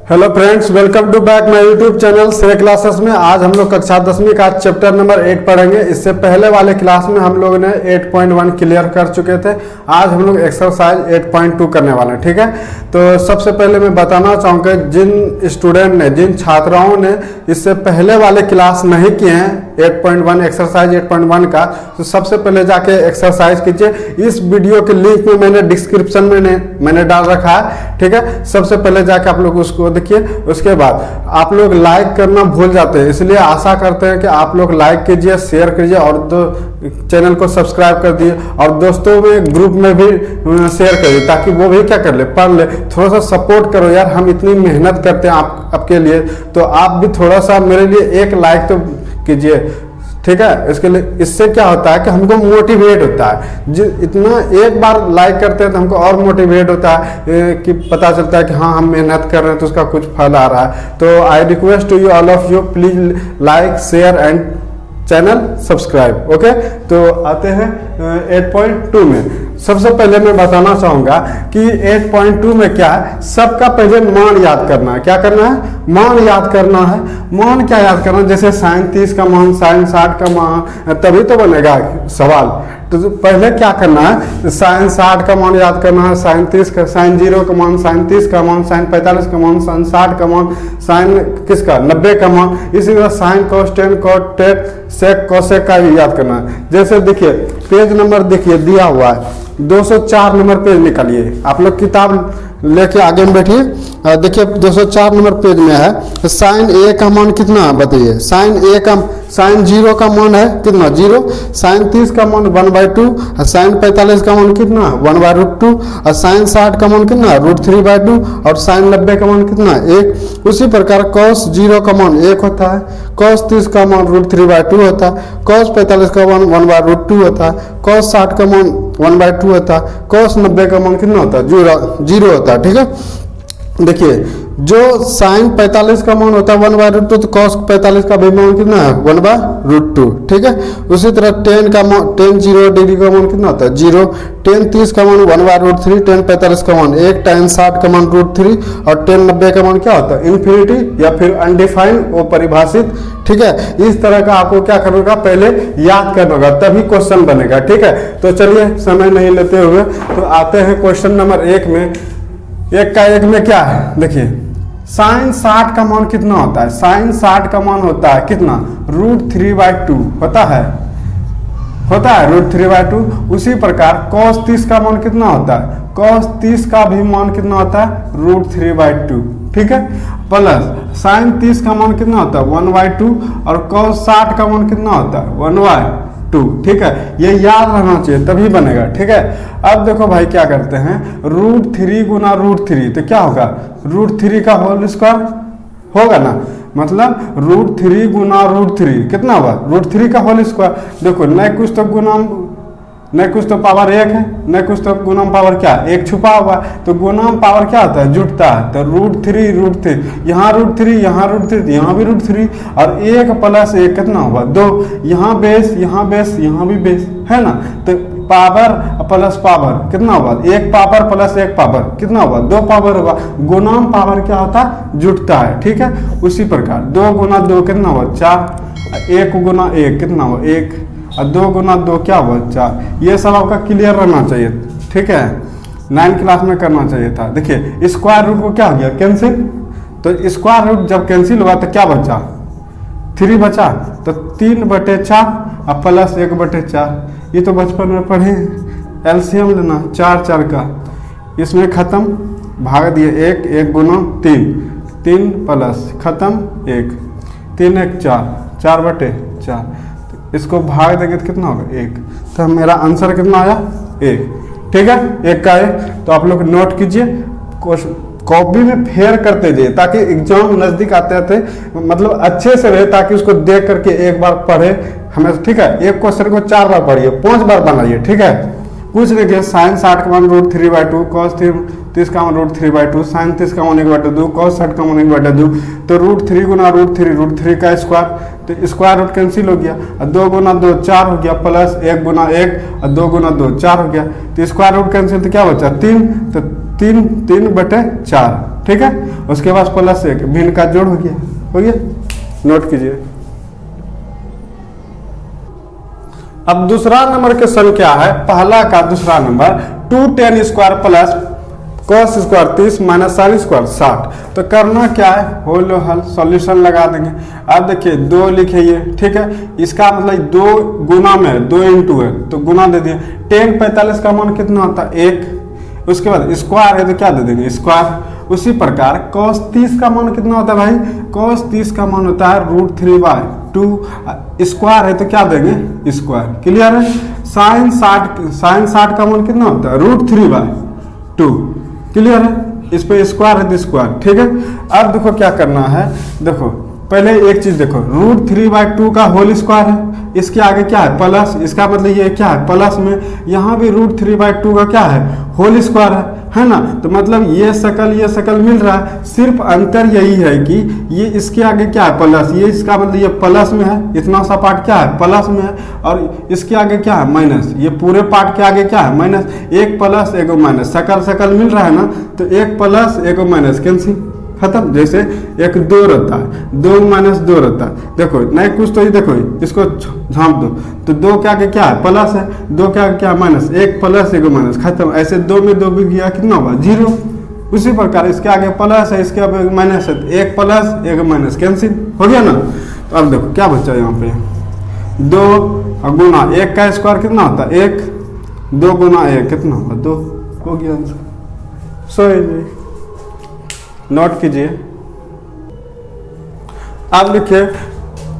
Hello friends, welcome to back my YouTube channel Shrey classes में। आज हम लोग कक्षा 10वीं का चैप्टर नंबर 8 पढ़ेंगे। इससे पहले वाले क्लास में हम लोगों ने 8.1 क्लियर कर चुके थे। आज हम लोग एक्सरसाइज 8.2 करने वाले हैं, ठीक है। तो सबसे पहले मैं बताना चाहूँगा, जिन स्टूडेंट ने, जिन छात्राओं ने इससे पहले वाले क्लास नहीं किए हैं 8.1 एक्सरसाइज 8.1 का, तो सबसे पहले जाके एक्सरसाइज कीजिए। इस वीडियो के लिंक में मैंने डिस्क्रिप्शन में मैंने डाल रखा है, ठीक है। सबसे पहले जाके आप लोग उसको देखिए। उसके बाद आप लोग लाइक करना भूल जाते हैं, इसलिए आशा करते हैं कि आप लोग लाइक कीजिए, शेयर कीजिए और चैनल को सब्सक्राइब कर दिए और दोस्तों में ग्रुप में भी शेयर करिए, ताकि वो भी क्या कर ले, पढ़ ले। थोड़ा सा सपोर्ट करो यार, हम इतनी मेहनत करते हैं आपके लिए, तो आप भी थोड़ा सा मेरे लिए एक लाइक तो कीजिए, ठीक है। इसके लिए, इससे क्या होता है कि हमको मोटिवेट होता है। इतना एक बार लाइक करते हैं तो हमको और मोटिवेट होता है कि पता चलता है कि हाँ, हम मेहनत कर रहे हैं तो उसका कुछ फल आ रहा है। तो I request to you, all of you, please like, share and channel subscribe, okay. तो आते हैं 8.2 में। सबसे पहले मैं बताना चाहूंगा कि 8.2 में क्या है, सबका पहले मान याद करना है। क्या करना है? मान याद करना है। मान क्या याद करना है? जैसे साइन 30 का मान, साइन 60 का मान, तभी तो बनेगा सवाल। तो पहले क्या करना है, साइन 60 का मान याद करना है, साइन 30 का, साइन 0 का मान, साइन 30 का मान, साइन 45 का मान, साइन 60 का मान, साइन किसका 90 का मान। इसी तरह साइन कॉस, टेन कॉट, टेट, सेक, कोसेक का भी याद करना है। जैसे देखिए पेज नंबर देखिए दिया हुआ है, 204 नंबर पेज निकालिए। आप लोग किताब लेके आगे में बैठिए। देखिए 204 नंबर पेज में है, साइन ए का मान कितना बताइए। साइन 0 का मान है कितना, 0। साइन 30 का मान 1/2। साइन 45 का मान कितना, 1/√2। और साइन 60 का मान कितना, √3/2। और साइन 90 का मान कितना, 1। उसी प्रकार कॉस 0 का मान 1 होता है, कॉस 30 का मान √3/2 होता है, कॉस 45 का मान 1/√2 होता है, कॉस 60 का मान 1/2 होता है, कॉस 90 का मान कितना होता है, 0 होता है, ठीक है। देखिए जो साइन 45 का मान होता है 1/√2, तो कॉस 45 का भी मान कितना है, 1/√2, ठीक है। उसी तरह टेन 0 डिग्री का मान कितना होता है, 0। टेन 30 का मान 1/√3, टेन 45 का मान 1, टेन 60 का मान √3 और टेन 90 का मान क्या होता है, इन्फिनिटी या फिर अनडिफाइंड, वो परिभाषित, ठीक है। इस तरह का आपको क्या करना होगा, पहले याद करना होगा, तभी क्वेश्चन बनेगा, ठीक है। तो चलिए समय नहीं लेते हुए तो आते हैं क्वेश्चन नंबर 1 में। 1 में क्या है, देखिए साइन 60 का मान कितना होता है, साइन 60 का मान होता है कितना, √3/2 होता है √3/2। उसी प्रकार cos 30 का मान कितना होता है, cos 30 का भी मान कितना होता है, √3/2, ठीक है। प्लस साइन 30 का मान कितना होता है, 1/2। और cos 60 का मान कितना होता है, 1/2, ठीक है। ये याद रहना चाहिए, तभी बनेगा, ठीक है। अब देखो भाई क्या करते हैं, √3 गुना √3, तो क्या होगा, √3 का होल स्क्वायर होगा ना, मतलब √3 गुना √3 कितना होगा, √3 का होल स्क्वायर। देखो न कुछ तो गुना, न कुछ तो पावर 1 है, न कुछ तो गुणम पावर क्या, 1 छुपा हुआ है। तो गुणम पावर क्या होता है, जुटता है। तो √3 यहाँ √3, यहाँ √3, यहाँ भी √3 और 1 + 1 कितना होगा, 2। यहाँ बेस, यहाँ बेस, यहाँ भी बेस है ना। तो पावर प्लस पावर कितना होगा, 1 पावर प्लस 1 पावर कितना होगा, 2 पावर होगा। गुणम पावर क्या होता है, जुटता है, ठीक है। उसी प्रकार 2 गुना 2 कितना होगा, 4। 1 गुना 1 कितना होगा, 1। और 2 गुना 2 क्या हुआ, 4। ये सब आपका क्लियर रहना चाहिए, ठीक है। 9 क्लास में करना चाहिए था। देखिए स्क्वायर रूट को क्या हो गया, कैंसिल। तो स्क्वायर रूट जब कैंसिल हुआ तो क्या बचा, 3 बचा। तो 3/4 और प्लस 1/4, ये तो बचपन में पढ़े। एलसीएम लेना 4 का, इसमें खत्म, भाग दिए 1 गुना 3 प्लस खत्म 1, 3 1 4, 4/4। इसको भाग देंगे तो कितना होगा, 1। तो मेरा आंसर कितना आया, 1, ठीक है। 1 का 1। तो आप लोग नोट कीजिए, कॉपी में फेयर करते जाइए, ताकि एग्जाम नजदीक आते मतलब अच्छे से रहे, ताकि उसको देख करके एक बार पढ़े हमें, ठीक है। एक क्वेश्चन को 4 बार पढ़िए, 5 बार बनाइए, ठीक है। कुछ देखिए साइन 60 का मान √3/2, cos 30 का मान √3/2, साइन 30 का मान 1/2, cos 60 का मान 1/2। तो √3 गुना √3 का स्क्वायर, तो स्क्वायर रूट कैंसिल हो गया। और 2 गुना 2 4 हो गया, प्लस 1 गुना 1 और 2 गुना 2 4 हो गया। तो स्क्वायर रूट कैंसिल, तो क्या बचा, 3। तो 3 3/4, ठीक है। उसके बाद प्लस 1 भिन्न का जोड़ हो गया, नोट कीजिए। अब दूसरा नंबर क्वेश्चन क्या है, पहला का दूसरा number 2 tan square plus cos square 30 minus sin square 60। तो करना क्या है, होल हल सॉल्यूशन लगा देंगे। अब देखिए 2 लिखे ये, ठीक है, इसका मतलब 2 गुना में 2 इंटू है तो गुना दे दिए। tan 45 का मान कितना होता है 1, उसके बाद स्क्वायर है तो क्या दे देंगे स्क्वायर। उसी प्रकार cos 30 का मान कितना होता है भाई, cos 30 का मान होता है √3/2, स्क्वायर है तो क्या देंगे स्क्वायर, क्लियर है। sin 60 का मान कितना होता है √3/2, क्लियर है। इस पे स्क्वायर है तो स्क्वायर, ठीक है। अब देखो क्या करना है, देखो पहले एक चीज देखो, √3/2 का होल स्क्वायर है, इसके आगे क्या है प्लस, इसका मतलब ये क्या है प्लस में, यहाँ भी √3/2 का क्या है होल स्क्वायर है ना। तो मतलब ये शकल मिल रहा है, सिर्फ अंतर यही है कि ये इसके आगे क्या है प्लस, ये इसका मतलब ये प्लस में है, इतना सा पार्ट क्या है प्लस में है, और इसके आगे क्या है माइनस, ये पूरे पार्ट के आगे क्या है माइनस। एक प्लस एक माइनस, शकल मिल रहा है ना, तो एक प्लस एक माइनस कैंसिल, खत्म। जैसे एक 2 रहता है, 2 माइनस 2 रहता है, देखो नहीं कुछ तो ये देखो इसको झाँप दो तो 2 के आगे क्या है प्लस है, 2 के आगे क्या माइनस, एक प्लस एक माइनस, खत्म। ऐसे 2 में 2 भी गया कितना होगा 0। उसी प्रकार इसके आगे प्लस है, इसके आगे माइनस है, तो एक प्लस एक माइनस कैंसिल हो गया ना। तो अब देखो क्या बचा यहाँ पे, 2 गुना 1 का स्क्वायर कितना होता है 1, 2 गुना 1 कितना होगा 2, हो गया आंसर। सो नोट कीजिए। अब लिखिए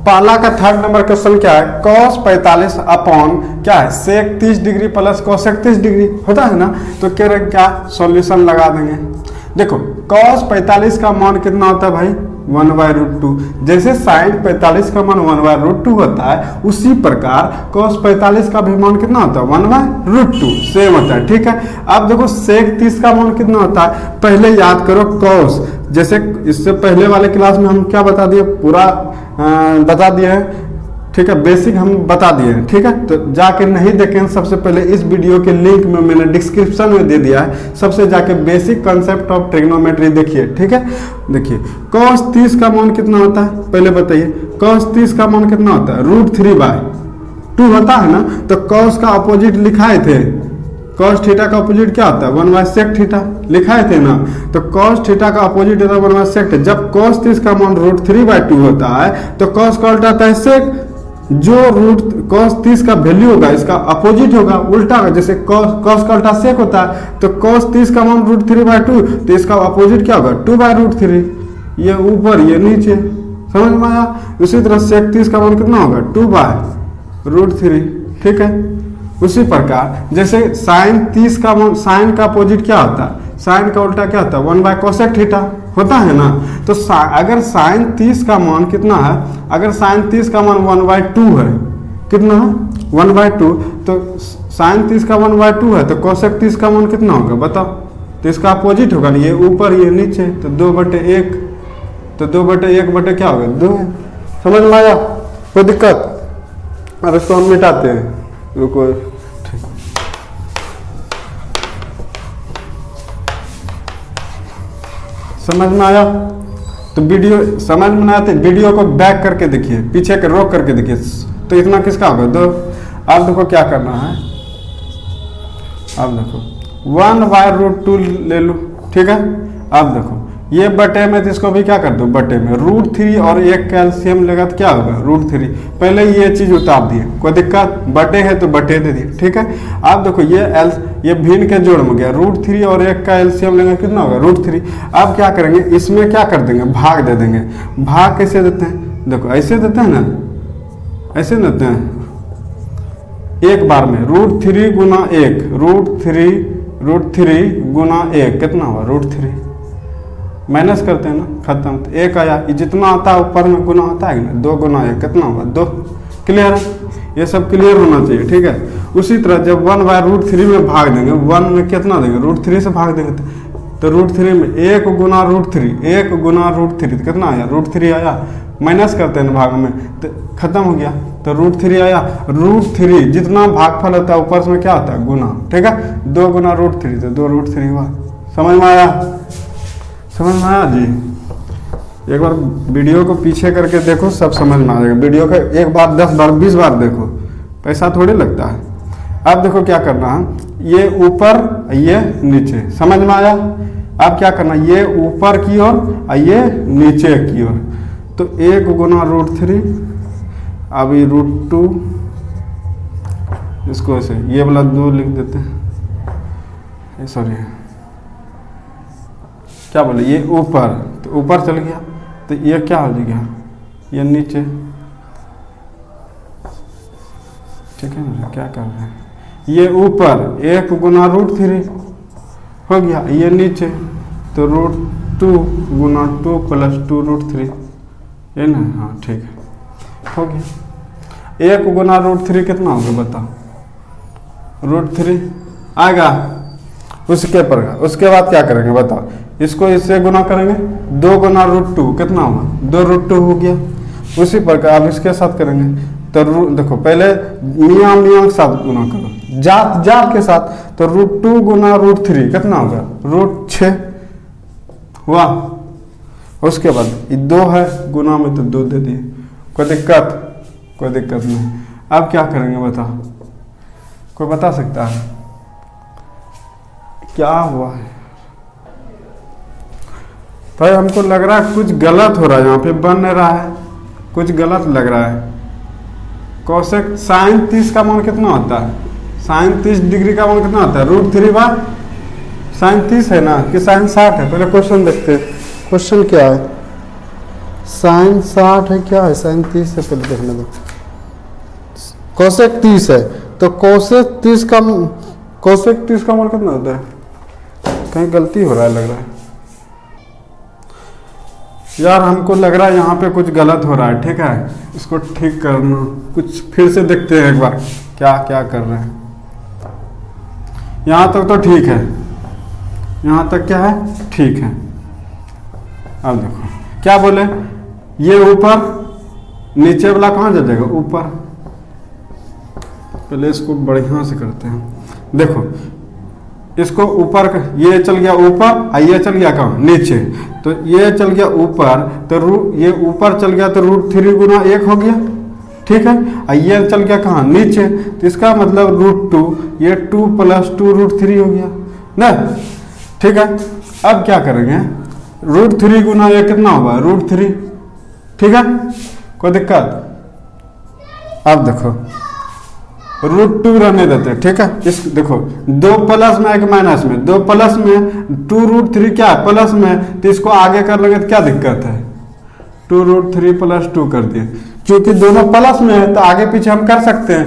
पहला का थर्ड नंबर क्वेश्चन क्या है, cos 45 अपॉन क्या है sec 30 degree plus cosec 30 degree होता है ना। तो कह रहे क्या सॉल्यूशन लगा देंगे। देखो cos 45 का मान कितना होता है भाई 1/√2, जैसे sin 45 का मान 1/√2 होता है, उसी प्रकार cos 45 का भी मान कितना होता है 1/√2 सेम होता है, ठीक है। अब देखो sec 30 का मान कितना होता है, पहले याद करो cos, जैसे इससे पहले वाले क्लास में हम क्या बता दिए, पूरा बता दिए हैं, ठीक है, बेसिक हम बता दिए हैं, ठीक है। तो जाके नहीं देखें, सबसे पहले इस वीडियो के लिंक में मैंने डिस्क्रिप्शन में दे दिया है, सबसे जाके बेसिक कॉन्सेप्ट ऑफ ट्रिग्नोमेट्री देखिए, ठीक है। देखिए cos 30 का मान कितना होता है, पहले बताइए cos 30 का मान कितना होता है √3/2 होता है ना। तो cos का अपोजिट लिखाए थे, cos थीटा का अपोजिट क्या होता है 1/sec थीटा लिखाए थे ना। तो cos थीटा का अपोजिट होता है 1/sec। जब cos 30 का मान √3/2 होता है तो cos का उल्टा आता है sec, जो cos 30 का वैल्यू होगा इसका अपोजिट होगा, उल्टा होगा। जैसे cos का उल्टा sec होता है, तो cos 30 का मान √3/2, तो इसका अपोजिट क्या होगा 2/√3, ये ऊपर ये नीचे, समझ में आया। उसी तरह sec 30 का मान कितना होगा 2/√3, ठीक है। उसी प्रकार जैसे sin 30 का मान, sin का अपोजिट क्या होता है, sin का उल्टा क्या होता है 1/cosec थीटा होता है ना। तो अगर sin 30 का मान कितना है, अगर sin 30 का मान 1/2 है, कितना है 1/2, तो sin 30 का 1/2 है, तो cosec 30 का मान कितना होगा बताओ। तो इसका अपोजिट होगा, ये ऊपर ये नीचे, तो 2/1, तो 2/1 क्या होगा 2 है। समझ में आया, कोई दिक्कत। अब इसको हम मिटाते हैं, रुको, समझ में आया। तो वीडियो समझ में आया तो वीडियो को बैक करके देखिए, पीछे के रोक करके देखिए, तो इतना किसका होगा 2। अब देखो क्या करना है, अब देखो 1/√2 ले लो, ठीक है। अब देखो ये बटे में, तो इसको भी क्या कर दो बटे में, √3 और एक कैल्शियम लेगा तो क्या होगा √3। पहले ये चीज उतार दिए, कोई दिक्कत, बटे है तो बटे दे दिए, ठीक है। अब देखो ये भिन्न के जोड़ में गया, √3 और एक का एलसीएम लेंगे कितना होगा √3। अब क्या करेंगे, इसमें क्या कर देंगे भाग दे देंगे। भाग कैसे देते हैं, देखो ऐसे देते हैं ना, ऐसे देते हैं एक बार में, √3 गुना 1, √3 गुना 1 कितना हुआ √3, माइनस करते हैं ना, खत्म। तो 1 आया, जितना आता है ऊपर में गुना होता है ना, 2 गुना 1 कितना होगा 2, क्लियर है। ये सब क्लियर होना चाहिए, ठीक है। उसी तरह जब 1/√3 में भाग देंगे, 1 में कितना देंगे √3 से भाग देंगे, तो √3 में 1 गुना √3 तो कितना आया √3 आया, माइनस करते हैं भाग में तो खत्म हो गया। तो √3 आया, √3 जितना भागफल होता है ऊपर में क्या होता है गुना, ठीक है। 2 गुना √3 तो 2 √3 हुआ, समझ में आया। समझ में आया जी? एक बार वीडियो को पीछे करके देखो, सब समझ में आ जाएगा। वीडियो को एक बार 10 बार 20 बार देखो, पैसा थोड़ी लगता है। अब देखो क्या करना है, ये ऊपर ये नीचे, समझ में आया? अब क्या करना, ये ऊपर की ओर और ये नीचे की ओर, तो 1 गुना √3, अब ये √2, इसको ऐसे ये वाला 2 लिख देते हैं, सॉरी क्या बोले, ये ऊपर, तो ऊपर चल गया, तो ये क्या हो गया, ये नीचे। ठीक है ना, क्या कर रहे हैं, ये ऊपर 1 गुना √3 हो गया, ये नीचे तो √2 गुना 2 + 2 √3, ये ना, हाँ ठीक है, हो गया। 1 गुना √3 कितना होगा बताओ, √3 आएगा, उसके पर। उसके बाद क्या करेंगे बताओ, इसको इससे गुना करेंगे, 2 गुना √2 कितना होगा, 2 √2 हो गया। उसी प्रकार अब इसके साथ करेंगे, तो देखो पहले मियाँ मियाँ के साथ गुना करो, जात जात के साथ, तो √2 गुना √3 कितना होगा, √6 हुआ। उसके बाद ये 2 है, गुना में तो 2 दे दिए, कोई दिक्कत नहीं। अब क्या करेंगे बताओ, कोई बता सकता है क्या हुआ है? भाई हमको लग रहा है कुछ गलत हो रहा है, यहाँ पे बन नहीं रहा है, कुछ गलत लग रहा है। कोसेक sin 30 का मान कितना होता है, sin 30 डिग्री का मान कितना होता है, √3/sin 30 है ना, कि sin 60 है? पहले क्वेश्चन देखते हैं, क्वेश्चन क्या है, sin 60 है क्या है, sin 30 से पहले देखने दो। कोसेक 30 है, तो कोसेक 30 का मान कितना होता है? कहीं गलती हो रहा है लग रहा है यार, हमको लग रहा है यहाँ पे कुछ गलत हो रहा है। ठीक है, इसको ठीक करना, कुछ फिर से देखते हैं एक बार क्या क्या कर रहे हैं। यहाँ तक तो ठीक है, यहाँ तक क्या है, ठीक है। अब देखो क्या बोले, ये ऊपर, नीचे वाला कहाँ जा जाएगा, ऊपर। पहले इसको बढ़िया से करते हैं, देखो इसको ऊपर, ये चल गया ऊपर और ये चल गया कहाँ, नीचे। तो ये चल गया ऊपर, तो ये ऊपर चल गया तो √3 गुना 1 हो गया, ठीक है। और ये चल गया कहाँ, नीचे, तो इसका मतलब √2, ये 2 + 2 √3 हो गया ना, ठीक है। अब क्या करेंगे, √3 गुना ये कितना होगा, √3, ठीक है, कोई दिक्कत? अब देखो √2 रहने देते हैं, ठीक है। इस देखो 2 प्लस में 1 माइनस में, 2 प्लस में 2 √3 क्या है, प्लस में, तो इसको आगे कर लेंगे तो क्या दिक्कत है, 2 √3 + 2 कर दिए, क्योंकि दोनों प्लस में है तो आगे पीछे हम कर सकते हैं,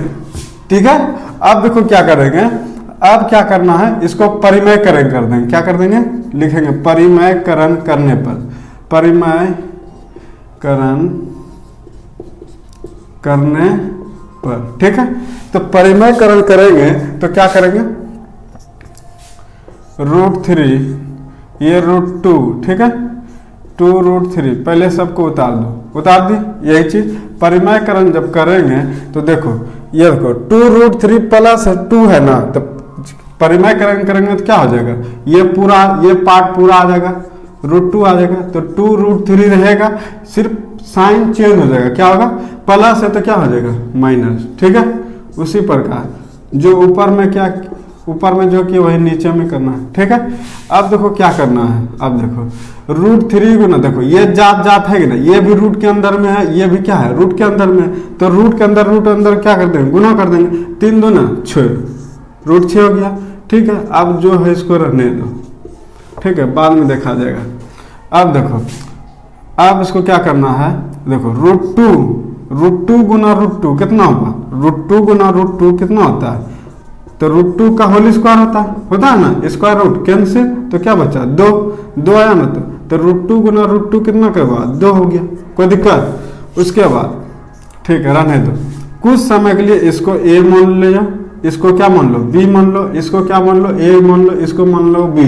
ठीक है। अब देखो क्या करेंगे, अब क्या करना है, इसको परिमेयकरण कर देंगे, क्या कर देंगे, लिखेंगे परिमेयकरण करने पर, परिमेयकरण करने पर, ठीक है। तो परिमेयकरण करेंगे तो क्या करेंगे, √3 ये √2, ठीक है, 2 √3, पहले सबको उतार दो, उतार दी। यही चीज परिमेयकरण जब करेंगे तो देखो, ये देखो 2 √3 + 2 है ना, तो परिमेयकरण करेंगे तो क्या हो जाएगा, ये पूरा, ये पार्ट पूरा आ जाएगा, √2 आ जाएगा, तो 2 √3 रहेगा, सिर्फ साइन चेंज हो जाएगा, क्या होगा, प्लस है तो क्या हो जाएगा, माइनस, ठीक है। उसी प्रकार जो ऊपर में क्या, ऊपर में जो कि वही नीचे में करना है, ठीक है। अब देखो क्या करना है, अब देखो √3 गुना, देखो ये जात जात है कि ना, ये भी रूट के अंदर में है, ये भी क्या है, रूट के अंदर में, तो रूट के अंदर क्या कर देंगे, गुना कर देंगे, 3 दूना 6, √6 हो गया, ठीक है। अब जो है इसको रहने दो, ठीक है, बाद में देखा जाएगा। अब देखो, अब इसको क्या करना है, देखो √2 गुना √2 कितना होगा, √2 गुना √2 कितना होता है, तो √2 का होल स्क्वायर होता है ना, स्क्वायर रूट कैंसिल, तो क्या बचा, 2 आया ना, तो √2 गुना √2 कितना करवा, 2 हो गया, कोई दिक्कत? उसके बाद ठीक है, रहने दो, कुछ समय के लिए इसको a मान ले जाओ, इसको क्या मान लो, b मान लो, इसको क्या मान लो, a मान लो, इसको मान लो b।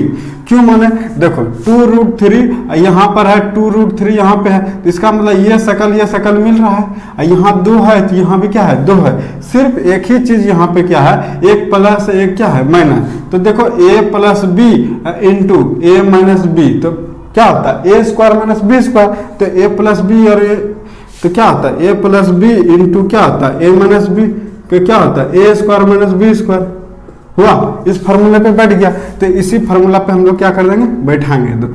क्यों माने, देखो 2 √3 यहाँ पर है, 2 √3 यहाँ पे है, तो इसका मतलब ये शकल मिल रहा है, यहाँ 2 है तो यहाँ भी क्या है, 2 है, सिर्फ एक ही चीज यहाँ पे क्या है, एक प्लस एक क्या है, माइनस। तो देखो a + b × a - b, तो क्या होता है ए स्क्वायर माइनस बी स्क्वायर, तो ए प्लस बी और ए, तो क्या होता है ए प्लस बी इंटू क्या होता है ए माइनस बी, तो क्या होता है ए स्क्वायर माइनस बी स्क्वायर हुआ। इस फार्मूले पे बैठ गया, तो इसी फार्मूला पे हम लोग क्या कर देंगे, बैठाएंगे। तो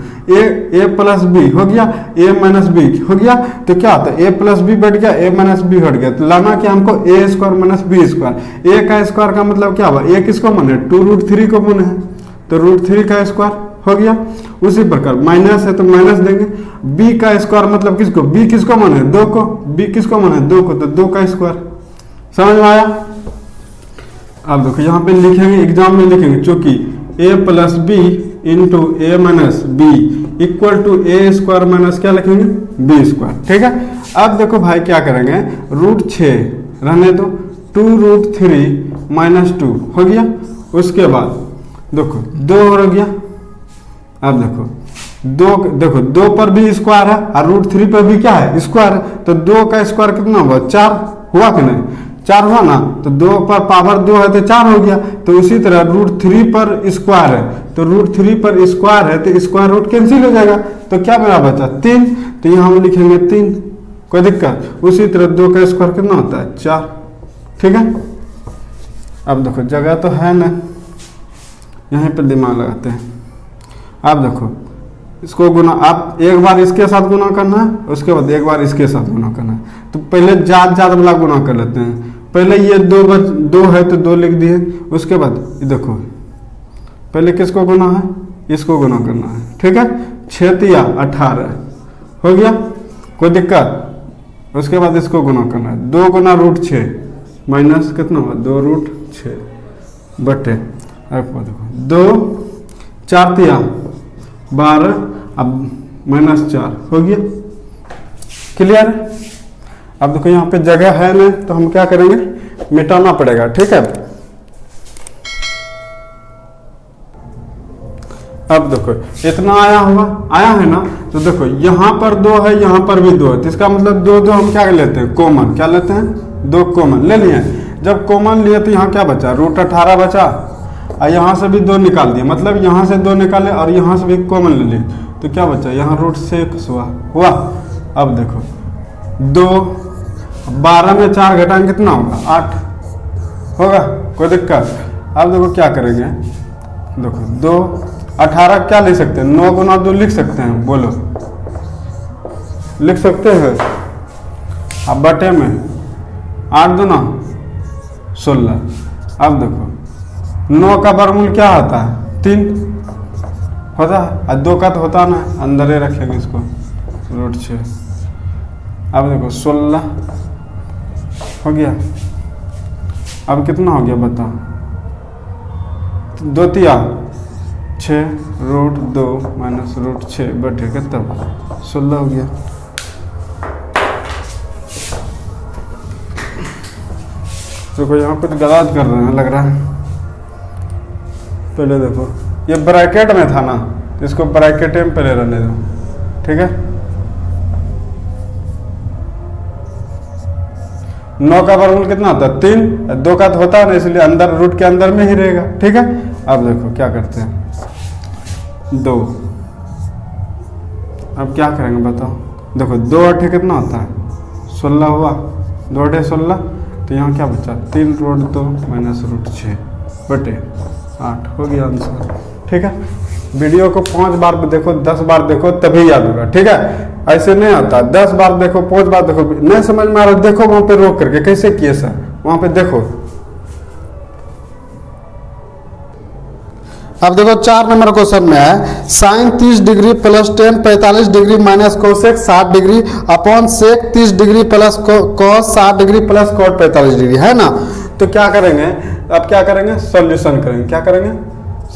ए प्लस बी हो गया, ए माइनस बी हो गया, तो क्या होता है ए प्लस बी बैठ गया, ए माइनस बी हट गया, तो लाना क्या हमको ए स्क्वायर माइनस बी स्क्वायर। ए का स्क्वायर का मतलब क्या हुआ, ए किसको मन है 2√3 को मन है, तो √3 का स्क्वायर हो गया। उसी प्रकार माइनस है तो माइनस देंगे, बी का स्क्वायर मतलब किसको, बी किसको मन है 2 को, बी किसको मन है 2 को, तो 2 का स्क्वायर। समझ में आया। अब देखो यहाँ पे लिखेंगे, एग्जाम में लिखेंगे, चूंकि A plus B into A minus B equal to A square minus क्या लिखेंगे बी स्क्वायर। ठीक है। अब देखो भाई क्या करेंगे, √6 रहने दो, 2√3 माइनस 2 हो गया। उसके बाद देखो 2 हो गया। अब देखो 2 पर भी स्क्वायर है और √3 पर भी क्या है स्क्वायर है, तो 2 का स्क्वायर कितना हुआ 4 हुआ कि नहीं, 4 हुआ ना, तो 2 पर पावर 2 है तो 4 हो गया। तो उसी तरह √3 पर स्क्वायर है, तो √3 पर स्क्वायर है तो स्क्वायर रूट कैंसिल हो जाएगा, तो क्या मेरा बचा 3, तो यहाँ हम लिखेंगे 3, कोई दिक्कत। उसी तरह 2 का स्क्वायर कितना होता है 4। ठीक है। अब देखो जगह तो है ना, यहीं पर दिमाग लगाते हैं। अब देखो इसको गुना, आप एक बार इसके साथ गुना करना है, उसके बाद एक बार इसके साथ गुना करना है। तो पहले ज्यादा वाला गुना कर लेते हैं। पहले ये 2 है तो 2 लिख दिए, उसके बाद देखो पहले किसको गुना है, इसको गुना करना है। ठीक है। 6 या 18 हो गया, कोई दिक्कत। उसके बाद इसको गुना करना है, 2 गुना √6 माइनस कितना हुआ 2√6 बटे, अब देखो 2 4 या 12, अब -4 हो गया। क्लियर। अब देखो यहाँ पे जगह है ना, तो हम क्या करेंगे मिटाना पड़ेगा। ठीक है। अब देखो इतना आया है ना, तो देखो यहाँ पर 2 है, यहाँ पर भी 2 है, तो इसका मतलब 2 हम क्या लेते हैं कॉमन, क्या लेते हैं 2 कॉमन ले लिए। जब कॉमन लिए तो यहाँ क्या बचा √18 बचा, और यहाँ से भी 2 निकाल दिए, मतलब यहाँ से 2 निकाले और यहाँ से भी कॉमन ले लिए, तो क्या बचा यहाँ √6 हुआ। अब देखो 2 12 में 4 घटाएंगे कितना होगा 8 होगा, कोई दिक्कत। अब देखो क्या करेंगे, देखो 2 18 क्या लिख सकते हैं 9 गुना 2 लिख सकते हैं, बोलो लिख सकते हैं। अब बटे में 8 दूना 16। अब देखो 9 का वर्गमूल क्या होता है 3 होता है, और 2 का तो होता ना, अंदर ही रखेंगे इसको √6। अब देखो 16 हो गया। अब कितना हो गया बताओ, 2 तिया 6 √2 माइनस √6 बटे कितना 16 हो गया। देखो यहाँ कुछ गलत कर रहे हैं लग रहा है। पहले देखो ये ब्रैकेट में था ना, इसको ब्रैकेट में पहले रहने दो। ठीक है। 9 का वर्गमूल कितना होता है 3, 2 का तो होता है ना, इसलिए अंदर रूट के अंदर में ही रहेगा। ठीक है। अब देखो क्या करते हैं 2, अब क्या करेंगे बताओ, देखो 2 8 कितना होता है 16 हुआ, 2 8 16, तो यहाँ क्या बचा 3 √2 माइनस √6 बटे 8 हो गया आंसर। ठीक है। वीडियो को 5 बार देखो, 10 बार देखो तभी याद होगा। ठीक है। ऐसे नहीं आता, 10 बार देखो 5 बार देखो, नहीं समझ में आ रहा देखो वहां पे रोक करके कैसे किए सर, वहां पे देखो। अब देखो 4 नंबर क्वेश्चन में है sine 30 degree plus 10 45 degree minus cosec 60 degree upon sec 30 degree plus cos 60 degree plus cot 45 degree है ना। तो क्या करेंगे, अब क्या करेंगे सॉल्यूशन करेंगे। क्या करेंगे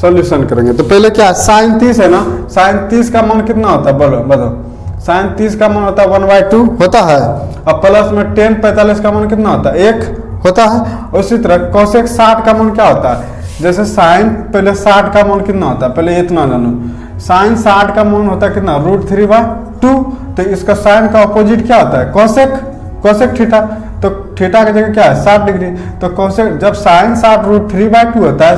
सॉल्यूशन करेंगे। तो पहले क्या साइन 30 है ना, साइन 30 का मान कितना होता है बोलो बताओ, साइन 30 का मान होता है 1/2 होता है, अब प्लस में 10 45 का मान कितना होता है 1 होता है। उसी तरह कोसेक 60 का मान क्या होता है, जैसे साइन पहले 60 का मान कितना होता है, पहले इतना जानो, साइन 60 का मान होता है कितना √3/2, तो इसका साइन का अपोजिट क्या होता है कोसेक, कोसेक थीटा, तो थीटा की जगह क्या है 60 डिग्री, तो कोसेक जब साइन 60 √3/2 होता है,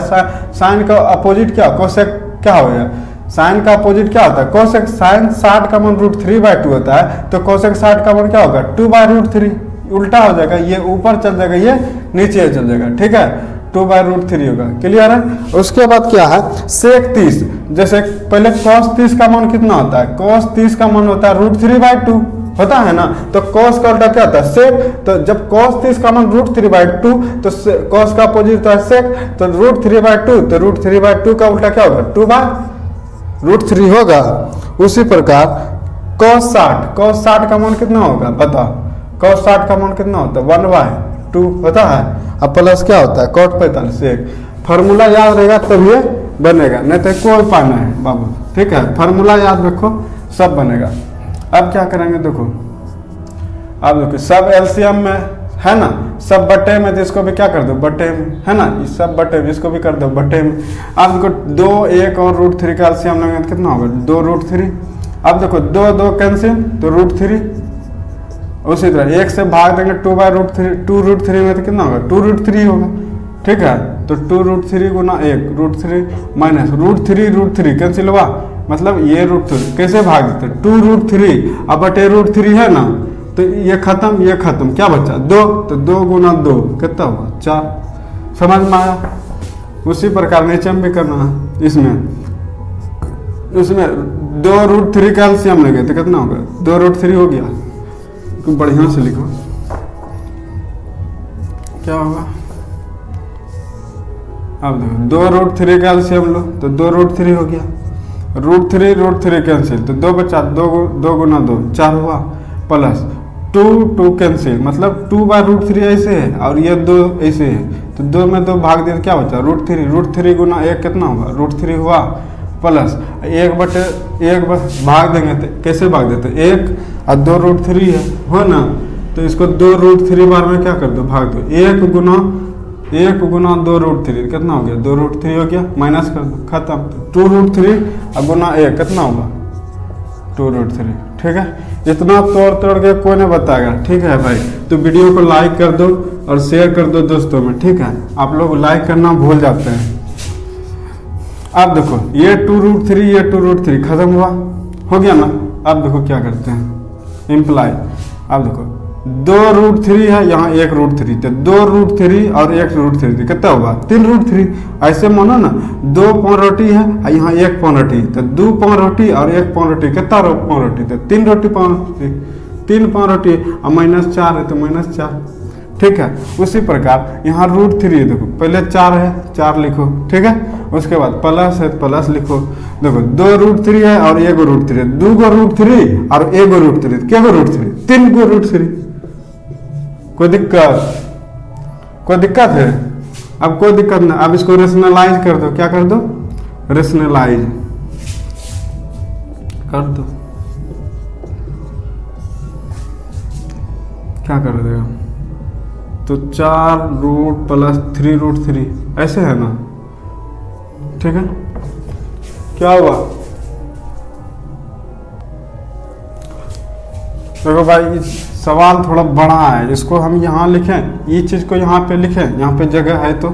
साइन का अपोजिट क्या कोसेक क्या हो गया साइन का अपोजिट क्या होता है कोसेक। साइन 60 का मान √3/2 होता है, तो कोसेक 60 का मान क्या होगा 2/√3। उल्टा हो जाएगा, ये ऊपर चल जाएगा, ये नीचे चल जाएगा, ठीक है, 2/√3 होगा। क्लियर है। उसके बाद क्या है सेक 30, जैसे पहले cos 30 का मान कितना होता है, cos 30 का मान होता है √3/2 होता है ना, तो cos का उल्टा क्या होता है सेक। तो जब cos 30 का मान √3/2 तो cos का अपोजिट होता है सेक, तो √3/2, तो √3/2 का उल्टा क्या होगा 2/√3 होगा। उसी प्रकार cos 60 का मान कितना होगा बताओ, cos 60 का मान कितना होता है 1/2 होता है। अब प्लस क्या होता है cot 45 सेक। फार्मूला याद रहेगा तब ये बनेगा, नहीं तो कोई पाना है बाबू, ठीक है, फार्मूला याद रखो सब बनेगा। अब क्या करेंगे देखो, अब देखो सब एलसीएम में है ना, सब बटे में, तो इसको भी क्या कर दो बटे में, है ना, ये सब बटे में, इसको भी कर दो बटे में। अब देखो 2 1 और √3 का एलसीएम लेंगे तो कितना होगा 2√3। अब देखो 2 2 कैंसिल तो √3। उसी तरह 1 से भाग देंगे 2/√3 में तो कितना होगा 2√3 होगा, ठीक है। तो 2√3 गुना 1 √3 माइनस √3 कैंसिल हुआ, मतलब ये √3 कैसे भाग देते 2√3 अब बटे √3 है ना, तो ये खत्म क्या बचा 2, तो 2 गुना 2 कितना हुआ 4। समझ में आया। उसी प्रकार नीचे में भी करना है, इसमें 2√3 का एलसीएम लेंगे तो कितना होगा 2√3 हो गया। तो बढ़िया से लिखो क्या होगा। अब देखो 2√3 का एलसीएम लो तो 2√3 हो गया, √3 कैंसिल तो 2 बचा, 2 गुना 2 4 हुआ, प्लस 2 कैंसिल, मतलब 2/√3 ऐसे है और ये 2 ऐसे है, तो 2 में 2 भाग दिया क्या बचा √3 गुना 1 कितना होगा √3 हुआ, प्लस 1 भाग देंगे तो कैसे भाग देते 1 और 2√3 है हो ना, तो इसको 2√3 बार में क्या कर दो भाग दो, 1 गुना 2√3 कितना हो गया 2√3 हो गया, माइनस कर दो खत्म। 2√3 और गुना 1 कितना होगा 2√3, ठीक है। इतना तोड़ के कोई नहीं बताएगा, ठीक है भाई। तो वीडियो को लाइक कर दो और शेयर कर दो दोस्तों में, ठीक है। आप लोग लाइक करना भूल जाते हैं। अब देखो ये 2√3 खत्म हुआ, हो गया ना। अब देखो क्या करते हैं इम्प्लाई। अब देखो 2√3 है, यहाँ 1√3, तो 2√3 और 1√3 कितना होगा 3√3। ऐसे मानो ना 2 पाव रोटी है और यहाँ 1 पाव रोटी, तो 2 पाव रोटी और 1 पाव रोटी कितना पाव रोटी, तो 3 रोटी पाव रोटी, 3 पाव रोटी और -4 है तो -4, ठीक है। उसी प्रकार यहाँ √3 देखो पहले 4 है 4 लिखो, ठीक है। उसके बाद प्लस है प्लस लिखो, देखो 2√3 है और 1√3 है, 2 √3 और 1√3 क्या 3 √3। कोई दिक्कत है। अब कोई दिक्कत नहीं, अब इसको रेशनलाइज कर दो, क्या कर दो रेशनलाइज कर दो, क्या कर देगा तो 4 प्लस 3√3 ऐसे है ना, ठीक है। क्या हुआ देखो भाई सवाल थोड़ा बड़ा है, इसको हम यहाँ लिखें, ये चीज को यहाँ पे लिखें, यहाँ पे जगह है तो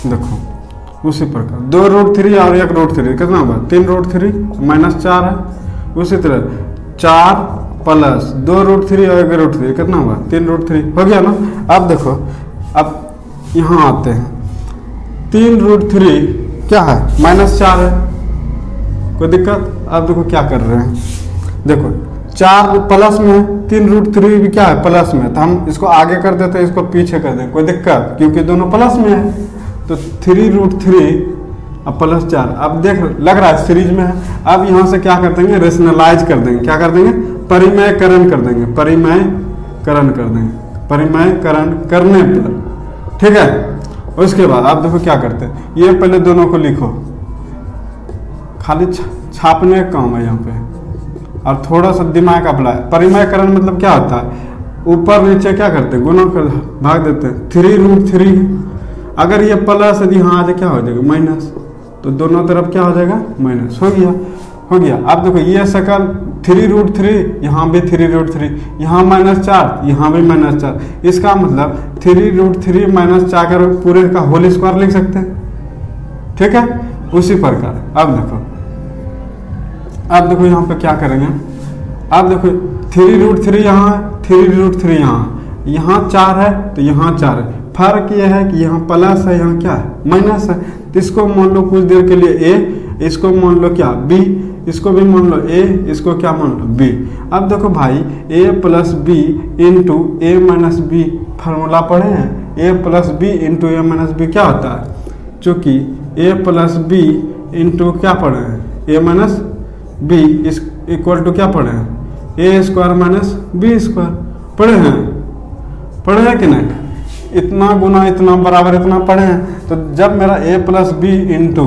देखो उसी प्रकार 2√3 और 1√3 कितना होगा 3√3 -4 है। उसी तरह 4 प्लस 2√3 और 1√3 कितना होगा 3√3 हो गया ना। अब देखो अब यहाँ आते हैं 3√3 क्या है -4 है, कोई दिक्कत। अब देखो क्या कर रहे हैं, देखो 4 प्लस में है, 3√3 भी क्या है प्लस में, तो हम इसको आगे कर देते हैं, इसको पीछे कर दें, कोई दिक्कत, क्योंकि दोनों प्लस में है। तो 3√3 अब +4, अब देख लग रहा है सीरीज में है। अब यहाँ से क्या कर देंगे रेशनलाइज कर देंगे, क्या कर देंगे परिमयकरण कर देंगे, परिमयकरण कर देंगे, परिमयकरण करने पर, ठीक है। उसके बाद आप देखो क्या करते हैं, ये पहले दोनों को लिखो, खाली छापने का काम है यहाँ पे, और थोड़ा सा दिमाग अप्लाई। परिमयकरण मतलब क्या होता है, ऊपर नीचे क्या करते हैं गुना कर भाग देते हैं। 3√3 अगर ये प्लस यदि यहाँ आ जाए क्या हो जाएगा माइनस, तो दोनों तरफ क्या हो जाएगा माइनस, हो गया। अब देखो ये सकल 3√3 यहाँ भी 3√3, यहाँ -4 यहाँ भी -4, इसका मतलब 3√3 -4 कर पूरे का होल स्क्वायर लिख सकते हैं, ठीक है। उसी प्रकार अब देखो यहाँ पे क्या करेंगे। अब देखो 3√3 यहाँ है, 3√3 यहाँ 4 है तो यहाँ 4 है। फर्क ये है कि यहाँ प्लस है, यहाँ क्या है माइनस है। तो इसको मान लो कुछ देर के लिए a, इसको मान लो क्या b, इसको भी मान लो a, इसको क्या मान लो b। अब देखो भाई a plus B into A minus B formula पढ़े हैं। a plus B into A minus B क्या होता है, चूँकि a प्लस बी इंटू क्या पढ़े हैं ए माइनस बी इस इक्वल टू क्या पढ़े हैं ए स्क्वायर माइनस बी स्क्वायर। पढ़े हैं कि नहीं। इतना गुना इतना बराबर इतना पढ़े हैं। तो जब मेरा a प्लस बी इंटू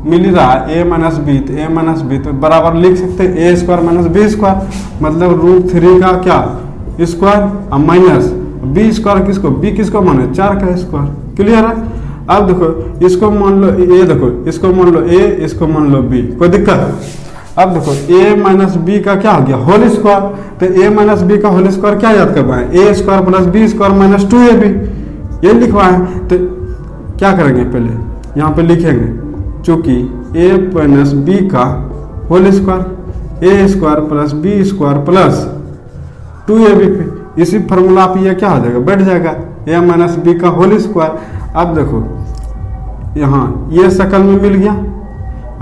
मिल रहा है a माइनस बी, तो a माइनस बी तो बराबर लिख सकते हैं ए स्क्वायर माइनस बी स्क्वायर, मतलब √3 का क्या स्क्वायर और माइनस बी स्क्वायर किसको, बी किसको माने 4 का स्क्वायर। क्लियर है। अब देखो इसको मान लो ए, देखो इसको मान लो ए, इसको मान लो बी, कोई दिक्कत। अब देखो a माइनस बी का क्या हो गया होल स्क्वायर। तो a माइनस बी का होल स्क्वायर क्या याद करवाएं, A square plus B square minus 2ab, ये लिखवाएं। तो क्या करेंगे पहले यहाँ पे लिखेंगे, चूंकि a माइनस बी का whole square, A square plus B square plus 2ab पे इसी फार्मूला पे ये क्या हो जाएगा बैठ जाएगा a माइनस बी का होल स्क्वायर। अब देखो यहाँ ये शक्ल में मिल गया।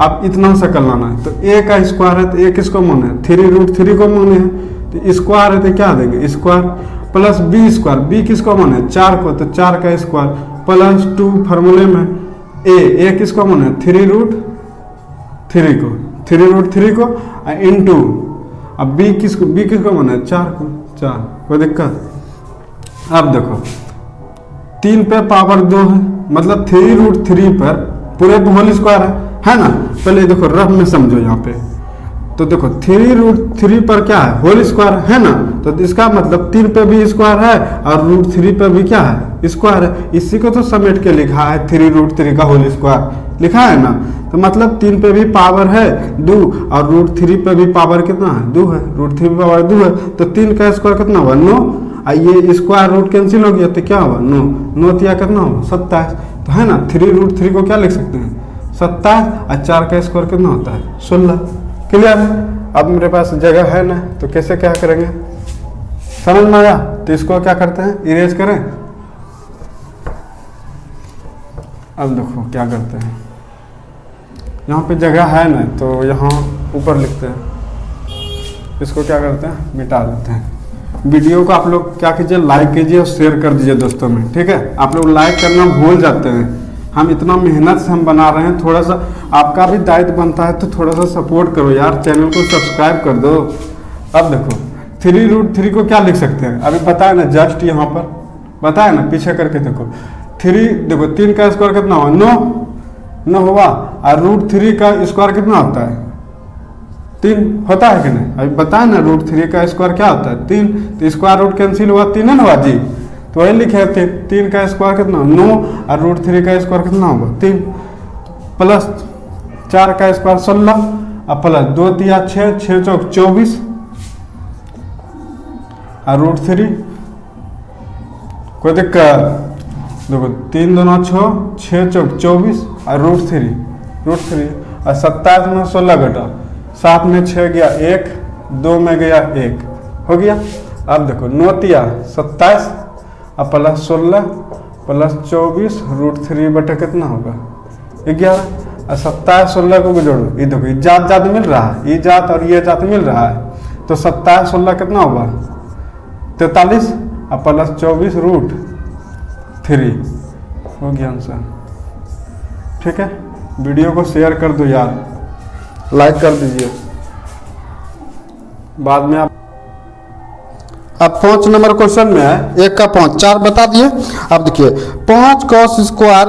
अब इतना शक्ल लाना है तो a का स्क्वायर है तो a किसको माने 3√3 को माने हैं। तो स्क्वायर है तो क्या देंगे square plus B square, B किसको माने 4 को, तो 4 का स्क्वायर प्लस 2 फार्मूले में a किसको माने 3√3 को इंटू अब b किसको माने 4 को, 4 कोई दिक्कत। अब देखो 3 पे पावर 2 है, मतलब 3√3 पर पूरे होल स्क्वायर है ना। पहले देखो रफ में समझो यहाँ पे। तो देखो 3√3 पर क्या है होल स्क्वायर है ना, तो इसका मतलब 3 पे भी स्क्वायर है और √3 पे भी क्या है स्क्वायर है। इसी को तो समेट के लिखा है 3√3 का होल स्क्वायर लिखा है ना। तो मतलब 3 पे भी पावर है 2 और √3 पे भी पावर कितना है 2 है, √3 पे पावर 2 है। तो 3 का स्क्वायर कितना हुआ 9, और ये स्क्वायर रूट कैंसिल हो गया तो क्या हुआ 9 तिया कितना हुआ 27। तो है ना 3√3 को क्या लिख सकते हैं 27 और 4 का स्क्वायर कितना होता है 16। क्लियर है। अब मेरे पास जगह है ना, तो कैसे क्या करेंगे समझ में आया। तो इसको क्या करते हैं इरेज करें। अब देखो क्या करते हैं, यहाँ पे जगह है ना तो यहाँ ऊपर लिखते हैं, इसको क्या करते हैं मिटा देते हैं। वीडियो को आप लोग क्या कीजिए लाइक कीजिए और शेयर कर दीजिए दोस्तों में, ठीक है। आप लोग लाइक करना भूल जाते हैं। हम इतना मेहनत से हम बना रहे हैं, थोड़ा सा आपका भी दायित्व बनता है तो थोड़ा सा सपोर्ट करो यार, चैनल को सब्सक्राइब कर दो। अब देखो 3√3 को क्या लिख सकते हैं अभी बताया ना, जस्ट यहाँ पर बताया ना, पीछे करके देखो 3 देखो 3 का स्क्वायर कितना हुआ 9 हुआ और √3 का स्क्वायर कितना होता है 3 होता है कि नहीं। अभी बताया ना √3 का स्क्वायर क्या होता है 3, तो स्क्वायर रूट कैंसिल हुआ 3 है ना हुआ जी, तो वही लिखे थे 3 का स्क्वायर कितना 9 और √3 का स्क्वायर कितना होगा 3 प्लस 4 का स्क्वायर 16 और प्लस 2 तिया 6, 6 चौक 24 और √3 कोई दिक्कत। देखो 3 दूना 6 चौक 24 और √3 और 27 में 16 घटा, 7 में 6 गया 1, 2 में गया 1 हो गया। अब देखो 9 तिया 27 और प्लस 16 प्लस 24 √3 बटे कितना होगा 11 और 27 16 को जोड़ो, ये देखो जात मिल रहा है, ये जात और ये जात मिल रहा है, तो 27 16 कितना होगा 43 और प्लस 24 √3 हो गया आंसर। ठीक है, वीडियो को शेयर कर दो यार, लाइक कर दीजिए। बाद में आप अब 5 नंबर क्वेश्चन में है 1 का 5 4 बता दिए। अब देखिए 5 cos square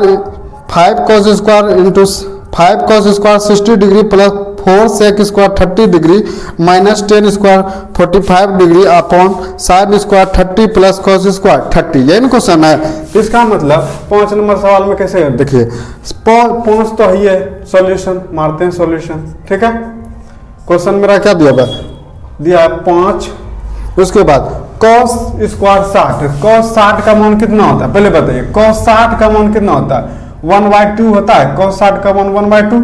5 cos square into 5 cos square 60 degree plus 4 sec square 30 degree minus 10 square 45 degree upon sin square 30 plus cos square 30, यही क्वेश्चन है। तो इसका मतलब 5 नंबर सवाल में कैसे है देखिए 5 तो ही है, सॉल्यूशन मारते हैं सॉल्यूशन। ठीक है, क्वेश्चन मेरा क्या दिया है 5, उसके बाद cos स्क्वायर 60, cos 60 का मान कितना होता है पहले बताइए, cos 60 का मान कितना होता है 1/2 होता है, cos 60 का मान 1/2,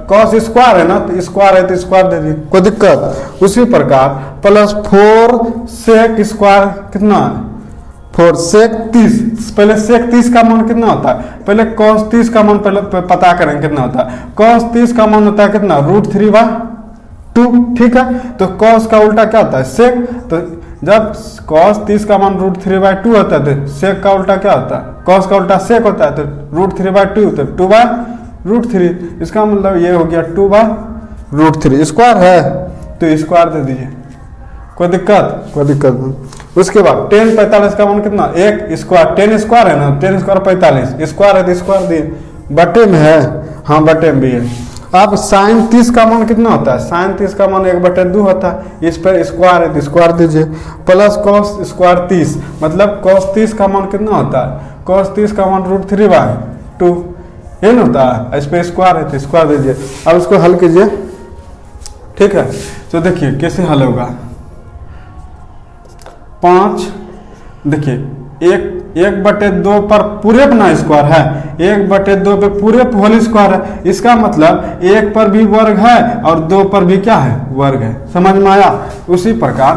cos स्क्वायर है ना, तो स्क्वायर है तो स्क्वायर दे दिए, कोई दिक्कत। उसी प्रकार प्लस 4 sec स्क्वायर कितना है 4 sec 30, पहले sec 30 का मान कितना होता है, पहले cos 30 का मान पहले पता करें कितना होता है। cos 30 का मान होता है कितना, √3/2, ठीक है। तो cos का उल्टा क्या होता है, sec, तो जब cos 30 का मान √3/2 होता है तो sec का उल्टा क्या होता है, cos का उल्टा sec होता है, तो √3/2 तो 2/√3, इसका मतलब ये हो गया 2/√3, स्क्वायर है तो स्क्वायर दे दीजिए, कोई दिक्कत, कोई दिक्कत नहीं। उसके बाद tan 45 का मान कितना, 1 स्क्वायर, tan स्क्वायर है ना, tan स्क्वायर 45, स्क्वायर है तो स्क्वायर दिए, बटे में है, हाँ बटे में भी है। अब sin 30 का मान कितना होता है, sin 30 का मान 1/2 होता है, इस पर स्क्वायर है तो स्क्वायर दीजिए, प्लस cos स्क्वायर 30, मतलब cos 30 का मान कितना होता है, cos 30 का मान √3/2 ये ना होता है, इस पर स्क्वायर है तो स्क्वायर दीजिए। अब इसको हल कीजिए, ठीक है। तो देखिए कैसे हल होगा, 5, देखिए 1/2 पर पूरे अपना स्क्वायर है, 1/2 पे पूरे होल स्क्वायर है, इसका मतलब 1 पर भी वर्ग है और 2 पर भी क्या है, वर्ग है, समझ में आया। उसी प्रकार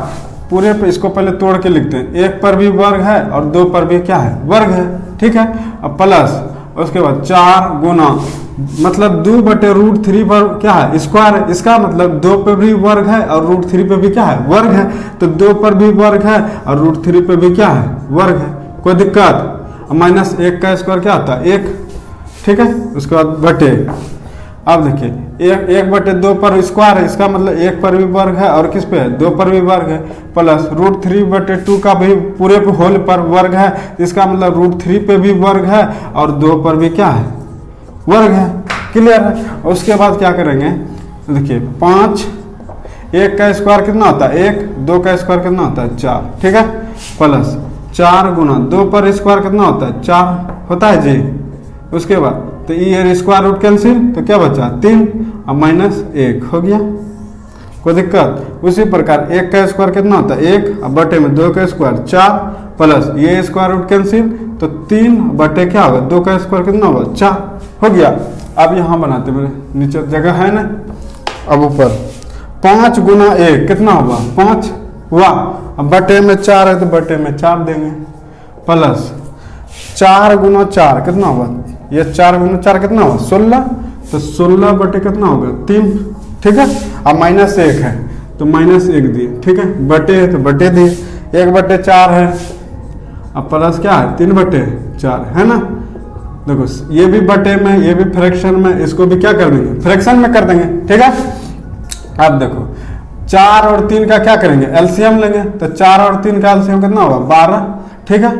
पूरे पे इसको पहले तोड़ के लिखते हैं, 1 पर भी वर्ग है और 2 पर भी क्या है, वर्ग है, ठीक है। अब प्लस उसके बाद 4 गुना, मतलब 2/√3 पर क्या है, स्क्वायर है, इसका मतलब 2 पे भी वर्ग है और √3 पे भी क्या है, वर्ग है, तो 2 पर भी वर्ग है और √3 पे भी क्या है, वर्ग है, कोई दिक्कत। -1 का स्क्वायर क्या होता है, 1, ठीक है। उसके बाद बटे, अब देखिए 1/2 पर स्क्वायर है, इसका मतलब 1 पर भी वर्ग है और किस पे है, 2 पर भी वर्ग है, प्लस √3/2 का भी पूरे पे होल पर वर्ग है, इसका मतलब √3 पे भी वर्ग है और 2 पर भी क्या है, वर्ग है, क्लियर है। उसके बाद क्या करेंगे, देखिए 5, 1 का स्क्वायर कितना होता है 1, 2 का स्क्वायर कितना होता है 4, ठीक है, प्लस 4 गुना 2 पर स्क्वायर कितना होता है 4 होता है जी। उसके बाद तो ये स्क्वायर रूट कैंसिल, तो क्या बचा 3 और -1 हो गया, कोई दिक्कत। उसी प्रकार 1 का स्क्वायर कितना होता है 1 और बटे में 2 का स्क्वायर 4, प्लस ये स्क्वायर रूट कैंसिल, तो 3 बटे क्या होगा 2 का स्क्वायर कितना होगा 4 हो गया। अब यहाँ बनाते मेरे नीचे जगह है ना, अब ऊपर 5 गुना 1 कितना होगा 5 हुआ, अब बटे में 4 है तो बटे में 4 देंगे, प्लस 4 गुना 4 कितना होगा, ये 4 गुना 4 कितना होगा 16, तो 16 बटे कितना होगा 3, ठीक है। अब -1 है तो -1 दिए, ठीक है, बटे है तो बटे दिए, 1/4 है, अब प्लस क्या है 3/4 है ना। देखो ये भी बटे में, ये भी फ्रैक्शन में, इसको भी क्या कर देंगे फ्रैक्शन में कर देंगे, ठीक है। अब देखो 4 और 3 का क्या करेंगे एलसीएम लेंगे, तो 4 और 3 का एलसीएम कितना होगा 12, ठीक है,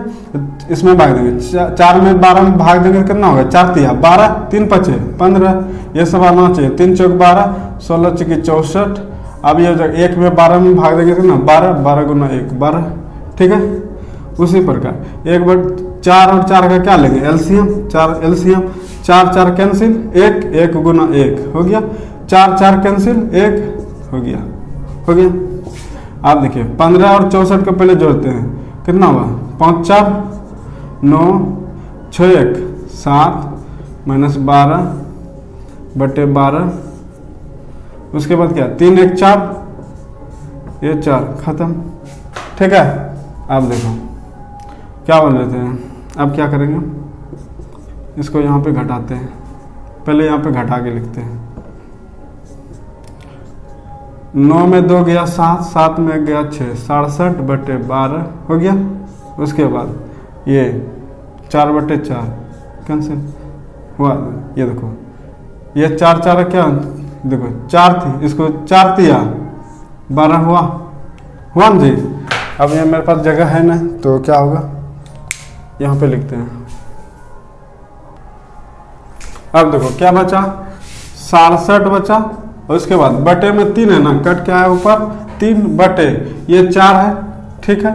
इसमें भाग देंगे, 4 में 12 में भाग देंगे कितना होगा 4 तिया 12, 3 5 15, ये सब आना चाहिए, 3 चौक 12, 16 चौकी 64। अब ये 1 में 12 में भाग देंगे कितना 12, 12 गुना 1 12, ठीक है। उसी प्रकार 4 और 4 का क्या लेंगे एलसीएम, 4 एलसीएम, 4 4 कैंसिल, 1 1 गुना 1 हो गया, 4 4 कैंसिल 1 हो गया, हो गया। आप देखिए 15 और 64 को पहले जोड़ते हैं, कितना हुआ 5 4 9 6 1 7 -12 बटे 12, उसके बाद क्या 3 1 4, ये 4 खत्म, ठीक है। आप देखो क्या बोल रहे थे, अब क्या करेंगे, इसको यहाँ पे घटाते हैं, पहले यहाँ पे घटा के लिखते हैं, 9 में 2 गया 7, 7 में गया 6, 67 बटे 12 हो गया। उसके बाद ये 4/4 कैंसिल हुआ, ये देखो ये 4 4 क्या, देखो 4 थी, इसको 4 दिया 12 हुआ, हुआ ना जी। अब ये मेरे पास जगह है ना, तो क्या होगा यहाँ पे लिखते हैं। अब देखो क्या बचा 67 बचा, और उसके बाद बटे में 3 है ना, कट क्या है ऊपर 3 बटे ये 4 है, ठीक है।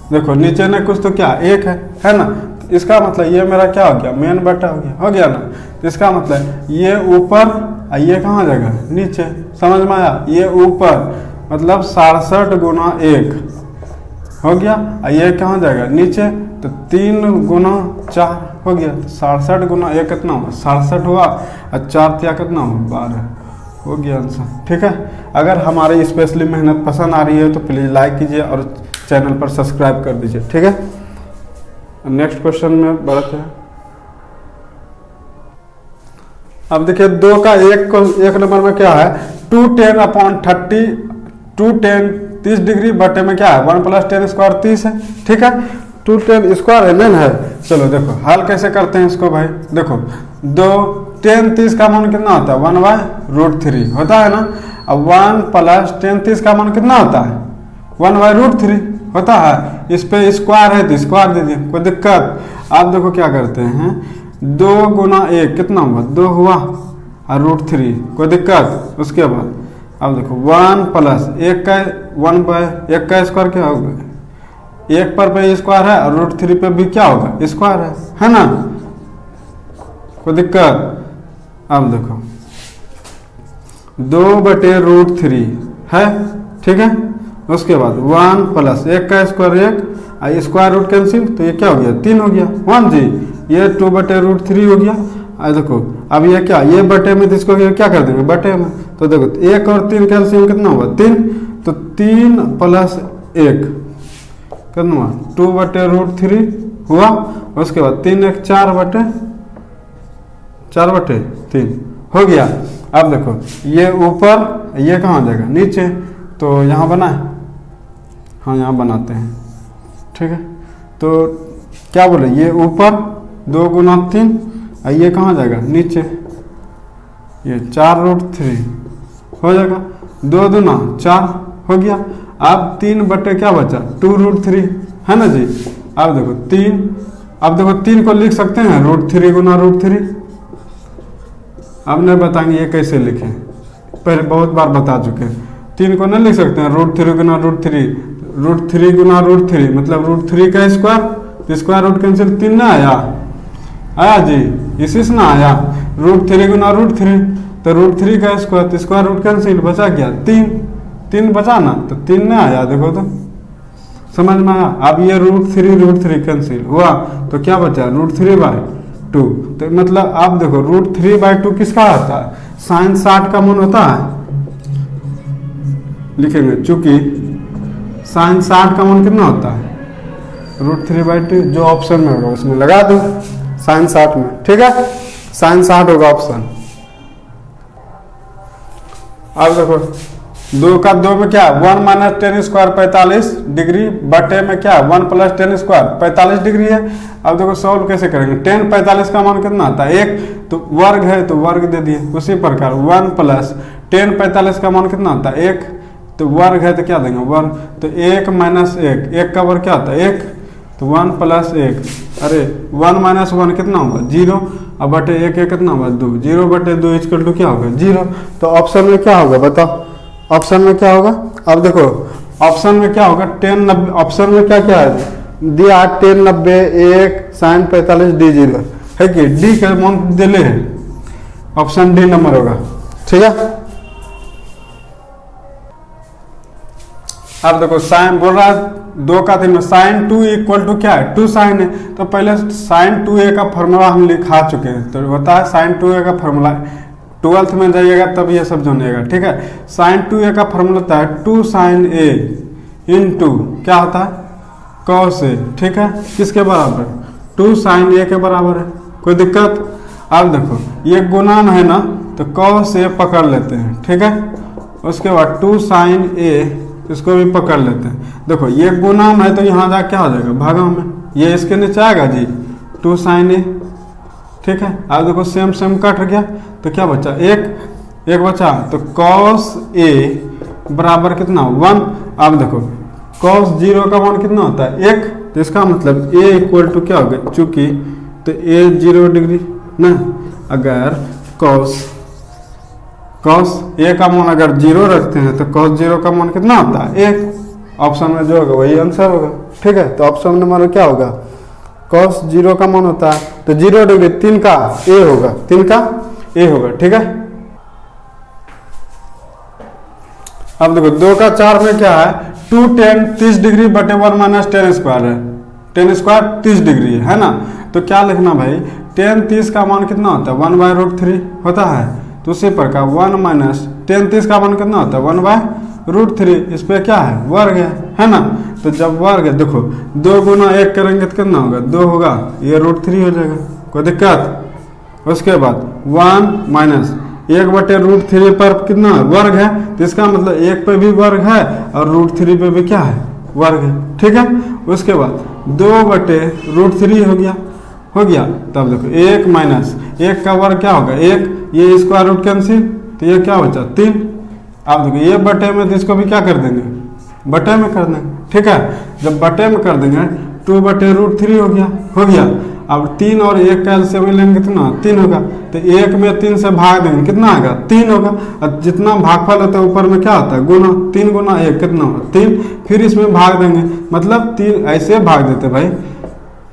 देखो नीचे ने कुछ तो क्या 1 है ना, इसका मतलब ये मेरा क्या हो गया मेन बटा हो गया ना, तो इसका मतलब ये ऊपर और ये कहाँ जाएगा नीचे, समझ में आया। ये ऊपर मतलब 67 गुना 1 हो गया, और ये कहाँ जाएगा नीचे, तो 3 गुना 4 हो गया, 67 गुना 1 कितना हुआ 67 हुआ, और 4 तिया कितना हुआ 12 हो गया आंसर। ठीक है, अगर हमारी स्पेशली मेहनत पसंद आ रही है तो प्लीज़ लाइक कीजिए और चैनल पर सब्सक्राइब कर दीजिए। ठीक है, नेक्स्ट क्वेश्चन में बढ़ते हैं। अब देखिए 2 का 1 नंबर में क्या है 210/30, 210 डिग्री बटे में क्या है 1 + 10 स्क्वायर 30 है। ठीक है, 210 स्क्वायर है। चलो देखो हल कैसे करते हैं इसको भाई। देखो 10 का मान कितना होता है 1/√3 होता है ना। अब 1 + 10 का मान कितना होता है 1/√3 होता है। इस पे स्क्वायर है तो स्क्वायर दे दिए, कोई दिक्कत। आप देखो क्या करते हैं 2 गुना 1 कितना हुआ 2 हुआ और √3 कोई दिक्कत। उसके बाद अब देखो 1 + 1 का 1/1 का स्क्वायर क्या होगा 1 पर पे स्क्वायर है और √3 पे भी क्या होगा स्क्वायर है ना, कोई दिक्कत। अब देखो 2/√3 है। ठीक है, उसके बाद 1 + 1 का स्क्वायर 1 और स्क्वायर रूट कैंसिल, तो ये क्या हो गया 3 हो गया 1 जी, ये 2/√3 हो गया। और देखो अब ये क्या ये बटे में, तो इसको क्या कर देंगे बटे में, तो देखो 1 और 3 कैल्सियम कितना हुआ 3, तो 3 + 1 कितना हुआ 2/√3 हुआ। उसके बाद 3 1 4/3 हो गया। अब देखो ये ऊपर ये कहाँ जाएगा नीचे, तो यहाँ बना है, हाँ यहाँ बनाते हैं। ठीक है, तो क्या बोले ये ऊपर 2 गुना 3 और ये कहाँ जाएगा नीचे, ये 4√3 हो जाएगा, 2 दूना 4 हो गया। अब 3 बटे क्या बचा 2√3 है ना जी। अब देखो 3 को लिख सकते हैं √3 गुना √3। अब नहीं बताएंगे ये कैसे लिखें, पहले बहुत बार बता चुके हैं। 3 को नहीं लिख सकते हैं √3 गुना √3, √3 गुना √3 मतलब √3 का स्क्वायर, तो स्क्वायर रूट कैंसिल 3 ना आया जी, इसी से ना आया। √3 गुना √3 तो √3 का स्क्वायर, तो स्क्वायर रूट कैंसिल बचा क्या 3 बचा ना, तो 3 ना आया। देखो तो समझ में आया। अब ये √3 कैंसिल हुआ तो क्या बचा √3/2, तो मतलब आप देखो √3/2 किसका आता है sin 60 का मान होता है, लिखेंगे चूंकि sin 60 का मान कितना होता है √3/2, जो ऑप्शन में होगा उसमें लगा दो sin 60 में। ठीक है, sin 60 होगा ऑप्शन। अब देखो 2 का 2 में क्या 1 - 10 स्क्वायर 45 डिग्री बटे में क्या 1 + 10 स्क्वायर 45 डिग्री है। अब देखो सॉल्व कैसे करेंगे 10 45 का मान कितना आता है 1, तो वर्ग है तो वर्ग दे दिए। उसी प्रकार 1 + 10 45 का मान कितना आता है 1, तो वर्ग है तो क्या देंगे वर्ग, तो 1 - 1 का वर्ग क्या होता है 1, तो 1 + 1 अरे 1 - 1 कितना होगा 0, अब बटे 1 कितना होगा 2, 0/2 = क्या होगा 0। तो ऑप्शन में क्या होगा बताओ, ऑप्शन में क्या होगा। अब देखो ऑप्शन में क्या होगा 10 90, ऑप्शन में क्या क्या है दिया 10 90 1 sin 45 D0 है कि डी का मान दिले है, ऑप्शन डी नंबर होगा। ठीक है, अब देखो साइन बोल रहा है 2 का 3 में sin 2 = क्या है 2 sin है, तो पहले sin 2a का फॉर्मूला हम लिखा चुके हैं, तो होता है sin 2a का फॉर्मूला 12th में जाइएगा तब ये सब जानिएगा। ठीक है, sin 2a का फॉर्मूला होता है 2 sin a इंटू क्या होता है cos a। ठीक है, किसके बराबर है 2 sin a के बराबर है, कोई दिक्कत। अब देखो ये गुणान है ना, तो cos a पकड़ लेते हैं। ठीक है, उसके बाद 2 sin a इसको भी पकड़ लेते हैं। देखो ये गुणान है तो यहाँ जा क्या हो जाएगा भागा में, ये इसके नीचे आएगा जी 2 sin a। ठीक है, अब देखो सेम कट गया तो क्या बचा एक बचा, तो cos a बराबर कितना 1। अब देखो cos 0 का मान कितना होता है 1, तो इसका मतलब a = क्या होगा चूंकि, तो a 0 डिग्री ना, अगर cos a का मान अगर 0 रखते हैं तो cos 0 का मान कितना होता है 1, ऑप्शन में जो होगा वही आंसर होगा। ठीक है, तो ऑप्शन नंबर क्या होगा cos 0 का मान होता है तो 0 डिग्री 3 का a होगा, 3 का a होगा। ठीक है, अब देखो 2 का 4 में क्या है 2 10 30 डिग्री बटे 1 - 10 स्क्वायर है। टेन स्क्वायर 30 डिग्री है ना। तो क्या लिखना भाई, टेन 30 का मान कितना होता है 1/√3 होता है। तो उसी प्रकार 1 माइनस टेन 30 का मान कितना होता है 1/√3, इस पर क्या है वर्ग है ना। तो जब वर्ग है देखो 2 गुना 1 करेंगे तो कितना होगा 2 होगा, ये √3 हो जाएगा, कोई दिक्कत। उसके बाद 1 माइनस 1/√3 पर कितना वर्ग है, तो इसका मतलब 1 पे भी वर्ग है और √3 पे भी क्या है वर्ग है, ठीक है। उसके बाद 2/√3 हो गया। तब देखो 1 माइनस 1 का वर्ग क्या होगा 1, ये स्क्वायर रूट कैंसिल, तो ये क्या बचा 3। अब देखो ये बटे में, तो इसको भी क्या कर देंगे बटे में कर देंगे, ठीक है। जब बटे में कर देंगे 2/√3 हो गया। अब 3 और 1 का एलसीएम लेंगे कितना 3 होगा। तो 1 में 3 से भाग देंगे कितना आएगा 3 होगा। और जितना भागफल होता है ऊपर में क्या होता है गुना, 3 गुना 1 कितना होगा 3। फिर इसमें भाग देंगे, मतलब 3 ऐसे भाग देते भाई,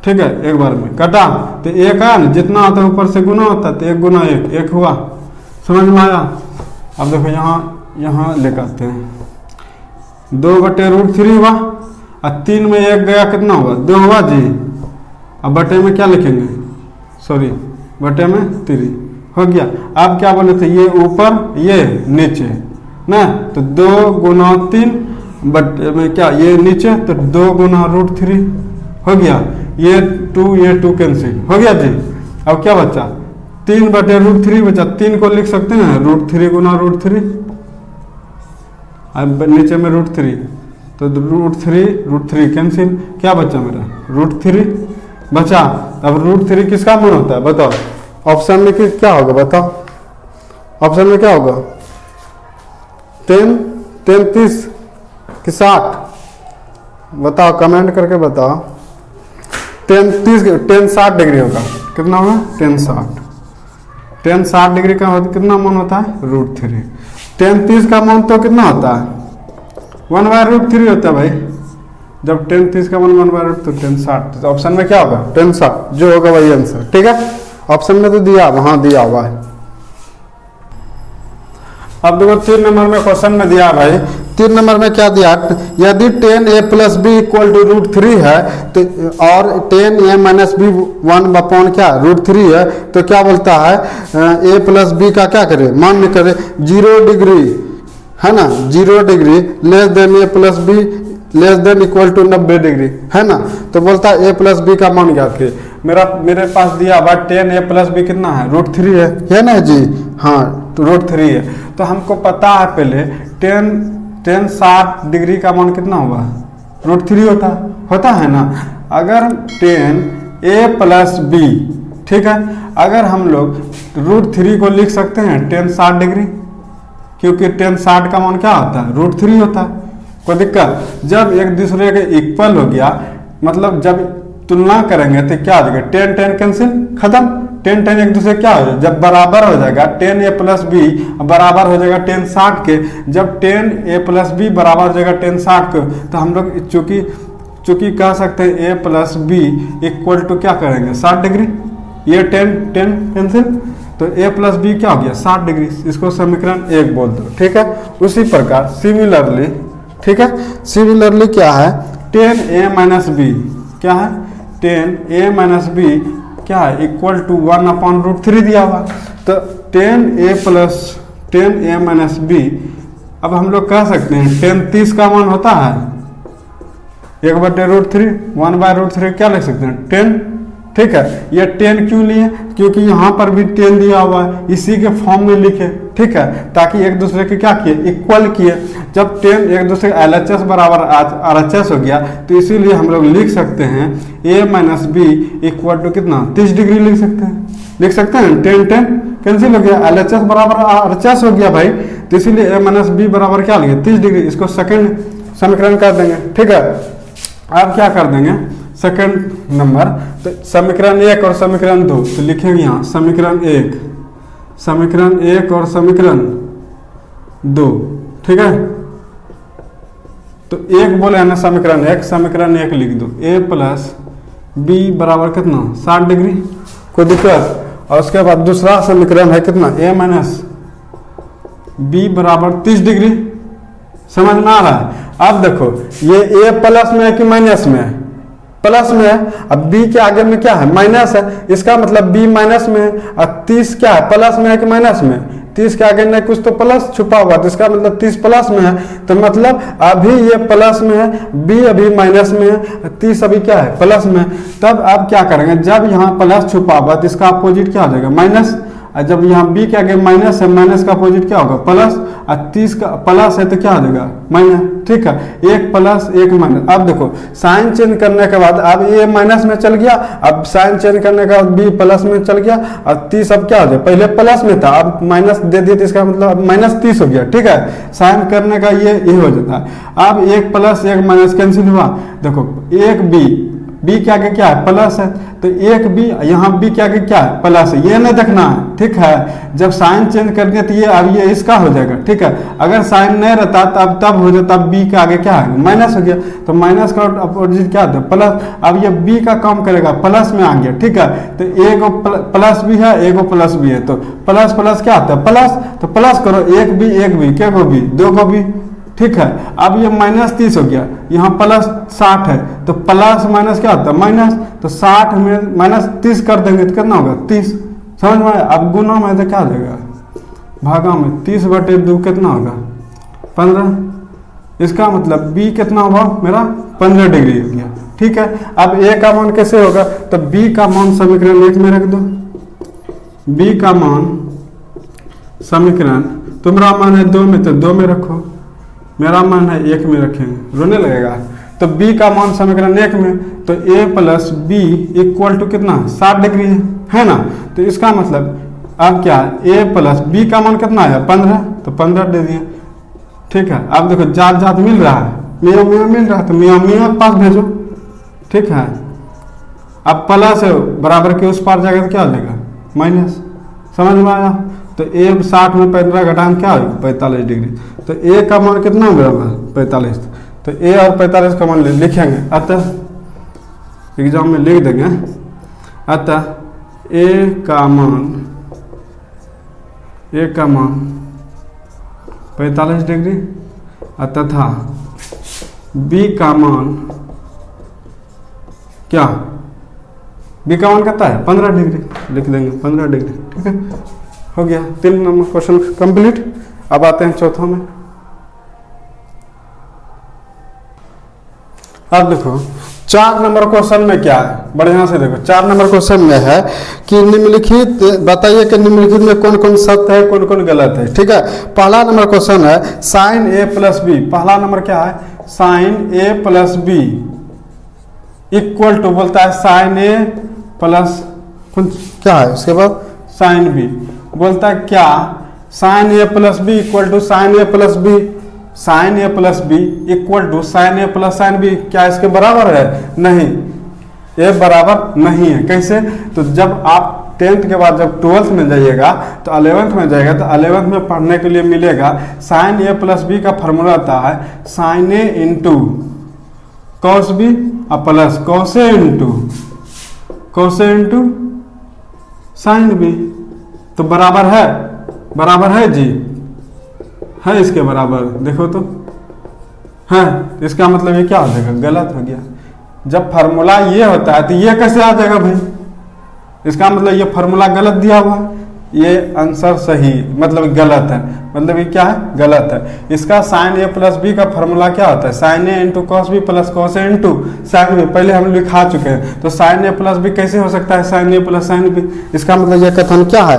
ठीक है। एक बार में कटा तो 1 आया ना, जितना आता है ऊपर से गुना होता है, तो 1 गुना 1 हुआ, समझ में आया। अब देखो यहाँ लेकर आते हैं 2/√3 हुआ और 3 में 1 गया कितना हुआ 2 हुआ जी। अब बटे में क्या लिखेंगे, सॉरी बटे में 3 हो गया। अब क्या बोले थे, ये ऊपर ये नीचे ना, तो 2 गुना 3 बटे में क्या ये नीचे, तो 2 गुना √3 हो गया। ये 2 कैंसिल हो गया जी। अब क्या बचा 3/√3 बचा, 3 को लिख सकते हैं √3 गुना √3, अब नीचे में √3, तो √3 कैंसिल, क्या बचा मेरा √3 बचा। अब √3 किसका मान होता है बताओ, ऑप्शन में क्या होगा बताओ, ऑप्शन में क्या होगा 10 30 कि 60 बताओ, कमेंट करके बताओ। 10 60 डिग्री होगा, कितना होगा 10 60 डिग्री का कितना मान होता है √3। 10 30 का मान तो कितना होता है 1/√3 होता है भाई। जब 10 30 का मान 1/√3 तो 10 60, तो ऑप्शन में क्या होगा 10 60 जो होगा वही आंसर, ठीक है। ऑप्शन में तो दिया, हाँ दिया हुआ है। अब देखो 3 नंबर में क्वेश्चन में दिया भाई, 3 नंबर में क्या दिया, यदि 10a + b = √3 है तो और 10a - b 1 क्या √3 है, तो क्या बोलता है a + b का क्या करे मान में करे 0 डिग्री है ना, 0 degree less than a + b less than equal to 90 degree है ना। तो बोलता है a + b का मान ज्ञात कीजिए। मेरे पास दिया हुआ 10a + b कितना है √3 है ना जी, हाँ तो √3 है। तो हमको पता है पहले 10 60 डिग्री का मान कितना हुआ √3 होता है ना। अगर 10a + b, ठीक है, अगर हम लोग √3 को लिख सकते हैं 10 60 डिग्री, क्योंकि 10 60 का मान क्या होता है √3 होता है, कोई दिक्कत। जब एक दूसरे के इक्वल हो गया, मतलब जब तुलना करेंगे तो क्या हो जाएगा 10 10 कैंसिल खत्म, 10 10 एक दूसरे क्या हो जाएगा जब बराबर हो जाएगा 10a + b बराबर हो जाएगा 10 60 के। जब 10a + b बराबर हो जाएगा 10 60 के, तो हम लोग चूंकि कह सकते हैं a + b = क्या करेंगे 60 डिग्री, ये 10 10 कैंसिल, तो a + b क्या हो गया 60 डिग्री, इसको समीकरण 1 बोल दो, ठीक है। उसी प्रकार सिमिलरली, ठीक है, सिमिलरली क्या है 10a - b क्या है 10a - b क्या है = 1/√3 दिया हुआ। तो 10a - b, अब हम लोग कह सकते हैं 10 30 का मान होता है 1/√3, 1/√3 क्या लिख सकते हैं 10, ठीक है। ये 10 क्यों लिए, क्योंकि यहाँ पर भी 10 दिया हुआ है, इसी के फॉर्म में लिखे, ठीक है, ताकि एक दूसरे के क्या किए इक्वल किए। जब 10 एक दूसरे LHS बराबर RHS हो गया, तो इसीलिए हम लोग लिख सकते हैं a - b = कितना 30 डिग्री लिख सकते हैं 10 10 कैंसिल हो गया, LHS बराबर RHS हो गया भाई, तो इसीलिए a - b बराबर क्या लिखे 30 डिग्री। इसको सेकंड समीकरण कर देंगे, ठीक है। अब क्या कर देंगे सेकंड नंबर, तो समीकरण 1 और समीकरण 2, तो लिखेंगे यहाँ समीकरण 1 और समीकरण 2, ठीक है। तो 1 बोले है ना समीकरण 1 लिख दो a + b बराबर कितना 60 डिग्री, कोई दिक्कत। और उसके बाद दूसरा समीकरण है कितना a - b बराबर 30 डिग्री, समझ में आ रहा है। अब देखो ये a+ में है कि माइनस में है, प्लस में है, अब b के आगे में क्या है माइनस है, इसका मतलब b माइनस में है, और 30 क्या है प्लस में है कि माइनस में, 30 के आगे नहीं कुछ तो प्लस छुपा हुआ, तो इसका मतलब 30 प्लस में है, तो मतलब अभी ये प्लस में है, b अभी माइनस में है, 30 अभी क्या है प्लस में। तब आप क्या करेंगे, जब यहाँ प्लस छुपा हुआ तो इसका अपोजिट क्या हो जाएगा माइनस, और जब यहाँ b के आगे माइनस है, माइनस का अपोजिट क्या होगा प्लस, और 30 का प्लस है तो क्या हो जाएगा माइनस, ठीक है, एक प्लस एक माइनस। अब देखो साइन चेंज करने के बाद अब ये माइनस में चल गया, अब साइन चेंज करने के बाद b प्लस में चल गया, और 30 अब क्या हो जाए, पहले प्लस में था अब माइनस दे दिया तो इसका मतलब अब माइनस 30 हो गया, ठीक है, साइन करने का ये हो जाता है। अब एक प्लस एक माइनस कैंसिल हुआ, देखो एक b के आगे क्या है प्लस है, तो एक b यहाँ b के आगे क्या है प्लस है, ये नहीं देखना है, ठीक है, जब साइन चेंज कर दिया तो ये अब ये इसका हो जाएगा, ठीक है, अगर साइन नहीं रहता तब हो जाता b के आगे क्या है माइनस हो गया, तो माइनस का अपोजिट क्या था प्लस, अब ये b का काम करेगा प्लस में आ गया, ठीक है, तो एक प्लस भी है एक प्लस भी है, तो प्लस प्लस क्या आता है प्लस, तो प्लस करो एक b क्या को b दो को b, ठीक है। अब ये माइनस 30 हो गया, यहाँ प्लस 60 है, तो प्लस माइनस क्या होता है माइनस, तो 60 में माइनस 30 कर देंगे तो कितना होगा 30, समझ में आया। अब गुना में तो क्या हो जाएगा भागा में, 30/2 कितना होगा 15, इसका मतलब b कितना हुआ मेरा 15 डिग्री हो गया, ठीक है। अब a का मान कैसे होगा, तो b का मान समीकरण 1 में रख दो, b का मान समीकरण तुम्हारा मान है 2 में तो 2 में रखो, मेरा मान है 1 में रखेंगे, रोने लगेगा, तो b का मान समीकरण 1 में, तो a plus B equal to कितना 60 डिग्री है ना, तो इसका मतलब अब क्या है a प्लस b का मान कितना है 15, तो 15 दे दिए, ठीक है। अब देखो जात जात मिल रहा है, मियाँ मियाँ मिल रहा है, तो मियाँ मियाँ के पास भेजो, ठीक है। अब प्लस है बराबर के उस पार जाएगा तो क्या हो जाएगा माइनस, समझ में आया, तो a 60 में 15 घटाएं क्या होगा 45 डिग्री, तो a का मान कितना बराबर 45, तो a और 45 का मान लिखेंगे, अतः एग्जाम में लिख देंगे, अतः a का मान 45 डिग्री तथा b का मान क्या, b का मान कितना है 15 डिग्री, लिख देंगे 15 डिग्री, ठीक है, हो गया 3 नंबर क्वेश्चन कंप्लीट। अब आते हैं चौथा में। अब देखो 4 नंबर क्वेश्चन में क्या है, बढ़िया से देखो 4 नंबर क्वेश्चन में है कि निम्नलिखित बताइए कि निम्नलिखित में कौन कौन सत्य है कौन कौन गलत है, ठीक है। पहला नंबर क्वेश्चन है साइन a प्लस बी, पहला नंबर क्या है sine a plus B equal to बोलता है साइन a प्लस क्या है, उसके बाद साइन बी बोलता है क्या, sine a plus B equal to sine a plus B, sine a plus B equal to sine a plus sine B, क्या इसके बराबर है, नहीं, ये बराबर नहीं है। कैसे, तो जब आप 10th के बाद जब 12th में जाइएगा तो 11th में जाएगा, तो 11th में पढ़ने के लिए मिलेगा साइन a प्लस बी का फॉर्मूला आता है sine a into cos B और plus cos a into sine B, तो बराबर है जी, है इसके बराबर, देखो तो है, इसका मतलब ये क्या हो जाएगा गलत हो गया। जब फार्मूला ये होता है तो ये कैसे आ जाएगा भाई, इसका मतलब ये फार्मूला गलत दिया हुआ है, ये आंसर सही मतलब गलत है, मतलब ये क्या है गलत है। इसका साइन a प्लस बी का फार्मूला क्या होता है sine a into cos B plus cos a into sine B, पहले हम लिखा चुके हैं, तो साइन a प्लस बी कैसे हो सकता है sine a plus sine B, इसका मतलब यह कथन क्या है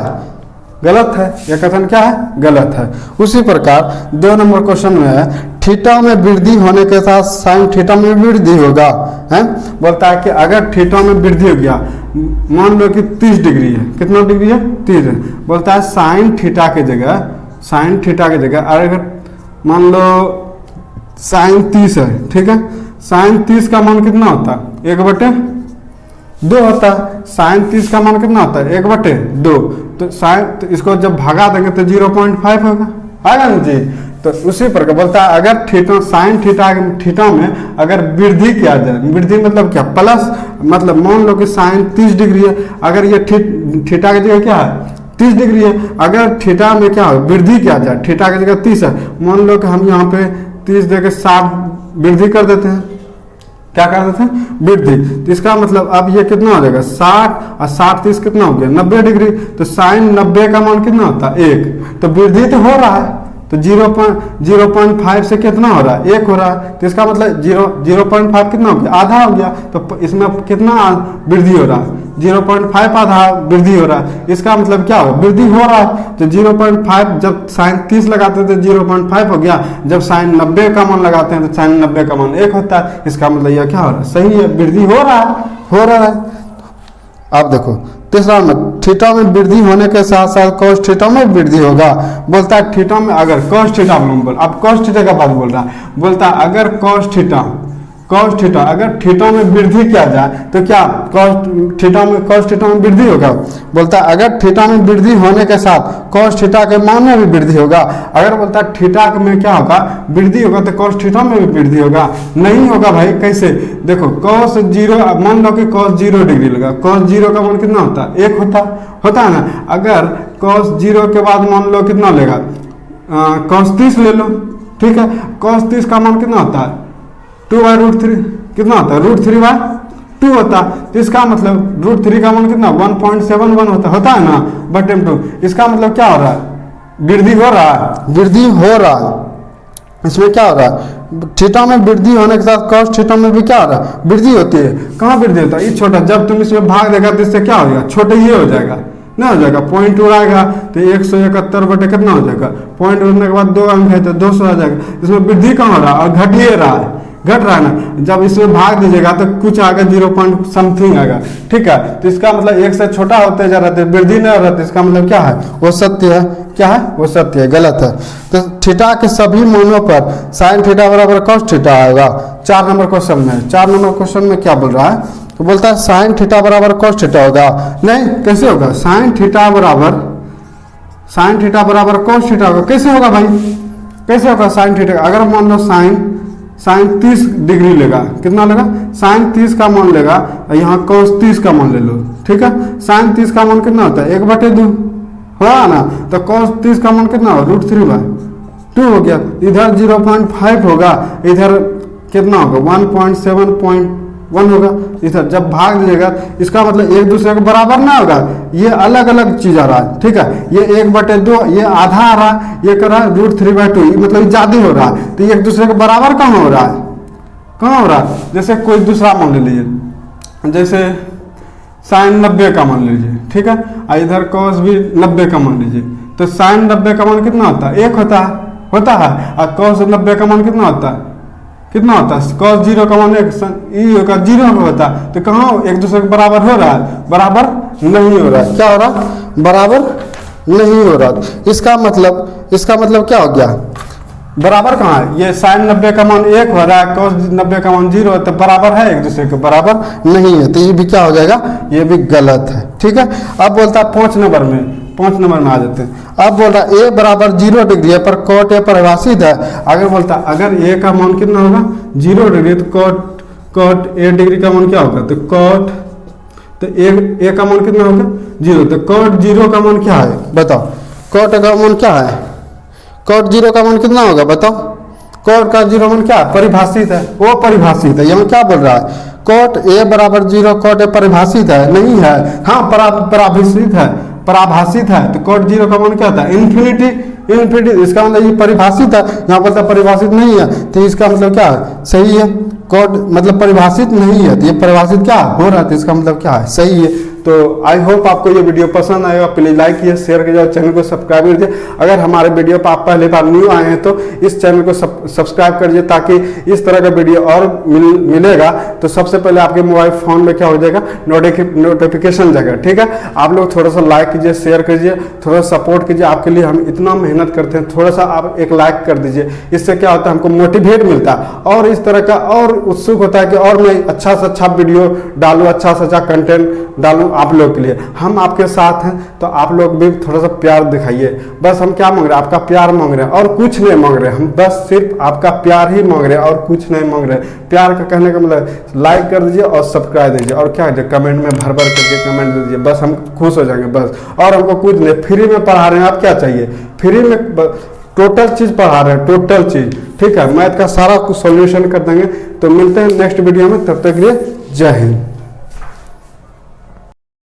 गलत है, यह कथन क्या है गलत है। उसी प्रकार 2 नंबर क्वेश्चन में है थीटा में वृद्धि होने के साथ साइन थीटा में वृद्धि होगा, है बोलता है कि अगर थीटा में वृद्धि हो गया, मान लो कि 30 डिग्री है, कितना डिग्री है 30 है, बोलता है साइन थीटा के जगह अगर मान लो साइन 30 है, ठीक है, साइन 30 का मान कितना होता है 1/2 होता है, साइन 30 का मान कितना होता है 1/2, तो साइन तो इसको जब भगा देंगे तो 0.5 होगा, आएगा ना जी। तो उसी प्रकार बोलता है अगर थीटा साइन थीटा में अगर वृद्धि किया जाए, वृद्धि मतलब क्या प्लस, मतलब मान लो कि साइन 30 डिग्री है, अगर ये थीटा की जगह क्या है 30 डिग्री है, अगर थीटा में क्या हो वृद्धि किया जाए, थीटा की जगह 30 है, मान लो कि हम यहाँ पे 30 देके 60 वृद्धि कर देते हैं, क्या कर देते हैं, वृद्धि। तो इसका मतलब अब ये कितना हो जाएगा 60 और 60 30 कितना हो गया 90 डिग्री। तो साइन 90 का मान कितना होता है 1। तो वृद्धि तो हो रहा है, तो 0.5 से कितना हो रहा है 1 हो रहा है। तो इसका मतलब 0.5 कितना हो गया आधा हो गया। तो इसमें कितना वृद्धि हो रहा है 0.5 आधा वृद्धि हो रहा है। इसका मतलब क्या होगा वृद्धि हो रहा है। तो 0.5 जब साइन 30 लगाते थे 0.5 हो गया, जब साइन 90 का मान लगाते हैं तो साइन 90 का मान 1 होता है। इसका मतलब यह क्या हो रहा है सही है, वृद्धि हो रहा है। आप देखो तीसरा नंबर, थीटा में वृद्धि होने के साथ साथ cos थीटा में वृद्धि होगा। बोलता है थीटा में अगर cos थीटा बोल, अब cos थीटा का बात बोल रहा है। बोलता है अगर cos थीटा अगर थीटा में वृद्धि किया जाए तो क्या cos थीटा में वृद्धि होगा। बोलता है अगर थीटा में वृद्धि होने के साथ cos थीटा के मान में भी वृद्धि होगा। अगर बोलता है थीटा में क्या होगा वृद्धि होगा तो cos थीटा में भी वृद्धि होगा। नहीं होगा भाई, कैसे देखो cos 0, मान लो कि cos 0 डिग्री लगा, cos 0 का मान कितना होता है 1 होता है ना। अगर cos 0 के बाद मान लो कितना लेगा cos 30 ले लो, ठीक है। cos 30 का मान कितना होता है 2/√3 कितना होता है √3/2 होता। तो इसका मतलब √3 का मान कितना 1.71 होता है ना बटे 2। इसका मतलब क्या हो रहा है वृद्धि हो रहा है। इसमें क्या हो रहा है थीटा में वृद्धि होने के साथ cos थीटा में भी क्या हो रहा है वृद्धि होती है। कहाँ वृद्धि होता है ये छोटा, जब तुम इसमें भाग देगा तो इससे क्या हो जाएगा छोटे ये हो जाएगा ना, हो जाएगा पॉइंट उड़ाएगा तो 171 बटे कितना हो जाएगा, पॉइंट उड़ने के बाद 2 अंक है तो 200 आ जाएगा। इसमें वृद्धि कहाँ हो रहा है और घट रहा है ना। जब इसमें भाग दीजिएगा तो कुछ आएगा 0 पॉइंट समथिंग आएगा, ठीक है। तो इसका मतलब 1 से छोटा होते जा रहा है, वृद्धि नहीं हो रहा है। इसका मतलब क्या है वो सत्य है, क्या है वो सत्य है, गलत है। तो थीटा के सभी मानों पर साइन थीटा बराबर cos थीटा आएगा। 4 नंबर क्वेश्चन में क्या बोल रहा है, तो बोलता है साइन थीटा बराबर cos थीटा होगा। नहीं, कैसे होगा साइन थीटा बराबर cos थीटा होगा। कैसे होगा भाई, कैसे होगा साइन थीटा। अगर मान लो साइन 30 डिग्री लेगा, कितना लेगा साइन 30 का मान लेगा, यहाँ cos 30 का मान ले लो, ठीक है। साइन 30 का मान कितना होता है 1/2 हुआ ना। तो cos 30 का मान कितना होगा √3/2 हो गया। इधर 0.5 होगा, इधर कितना होगा 1.7.1 होगा। इधर जब भाग दीजिएगा इसका मतलब एक दूसरे के बराबर ना होगा, ये अलग अलग चीज आ रहा है, ठीक है। ये 1/2 ये आधा आ रहा है, ये कर रहा है √3/2 मतलब ज्यादा हो रहा है। तो ये एक दूसरे के बराबर कहाँ हो रहा है, जैसे कोई दूसरा मान ले लीजिए, जैसे साइन 90 का मान लीजिए, ठीक है। और इधर cos भी 90 का मान लीजिए। तो साइन 90 का मान कितना होता है 1 होता है। और cos 90 का मान कितना होता है cos 0 का मान 1 होगा 0 होता। तो कहाँ एक दूसरे के बराबर हो रहा है, बराबर नहीं हो रहा है। क्या हो रहा है बराबर नहीं हो रहा। इसका मतलब क्या हो गया बराबर कहाँ है, ये साइन 90 का मान 1 हो रहा है, cos 90 का मान 0 है, तो बराबर है एक दूसरे के बराबर नहीं है। तो ये भी क्या हो जाएगा, ये भी गलत है, ठीक है। अब बोलता है 5 नंबर में आ जाते हैं। अब बोल रहा है a बराबर 0 डिग्री है पर cot a परिभाषित है। अगर बोलता है अगर a का मान कितना होगा 0 डिग्री तो cot a डिग्री का मान क्या होगा, तो a का मान कितना होगा 0। तो cot 0 का मान क्या है बताओ, cot का मान क्या है, cot 0 का मान कितना होगा बताओ। cot का 0 मान क्या परिभाषित है, वो परिभाषित है। यहाँ क्या बोल रहा है cot a बराबर 0 cot a परिभाषित है नहीं है, हाँ पराभाषित है। तो cot 0 का मान क्या होता है इन्फिनिटी। इसका मतलब ये परिभाषित है, यहाँ पर परिभाषित नहीं है। तो इसका मतलब क्या है सही है, cot मतलब परिभाषित नहीं है, तो ये परिभाषित क्या हो रहा है, तो इसका मतलब क्या है सही है। तो आई होप आपको ये वीडियो पसंद आएगा। प्लीज लाइक कीजिए, शेयर कीजिए और चैनल को सब्सक्राइब कीजिए। अगर हमारे वीडियो पर आप पहले बार न्यू आए हैं तो इस चैनल को सब्सक्राइब करिए, ताकि इस तरह का वीडियो और मिलेगा तो सबसे पहले आपके मोबाइल फोन में क्या हो जाएगा नोटिफिकेशन जाएगा, ठीक है। आप लोग थोड़ा सा लाइक कीजिए, शेयर कीजिए, थोड़ा सपोर्ट कीजिए। आपके लिए हम इतना मेहनत करते हैं, थोड़ा सा आप एक लाइक कर दीजिए। इससे क्या होता है हमको मोटिवेट मिलता है और इस तरह का और उत्सुक होता है कि और मैं अच्छा से अच्छा वीडियो डालूँ, अच्छा से अच्छा कंटेंट डालूँ आप लोग के लिए। हम आपके साथ हैं, तो आप लोग भी थोड़ा सा प्यार दिखाइए। बस हम क्या मांग रहे हैं, आपका प्यार मांग रहे हैं और कुछ नहीं मांग रहे हैं। हम बस सिर्फ आपका प्यार ही मांग रहे हैं और कुछ नहीं मांग रहे हैं। प्यार का कहने का मतलब लाइक कर दीजिए और सब्सक्राइब दीजिए और क्या है कमेंट में भर करके कमेंट दीजिए, बस हम खुश हो जाएंगे बस। और हमको कुछ नहीं, फ्री में पढ़ा रहे हैं, आप क्या चाहिए फ्री में टोटल चीज पढ़ा रहे हैं, टोटल चीज। ठीक है, मैथ का सारा कुछ सॉल्यूशन कर देंगे। तो मिलते हैं नेक्स्ट वीडियो में, तब तक के लिए जय हिंद।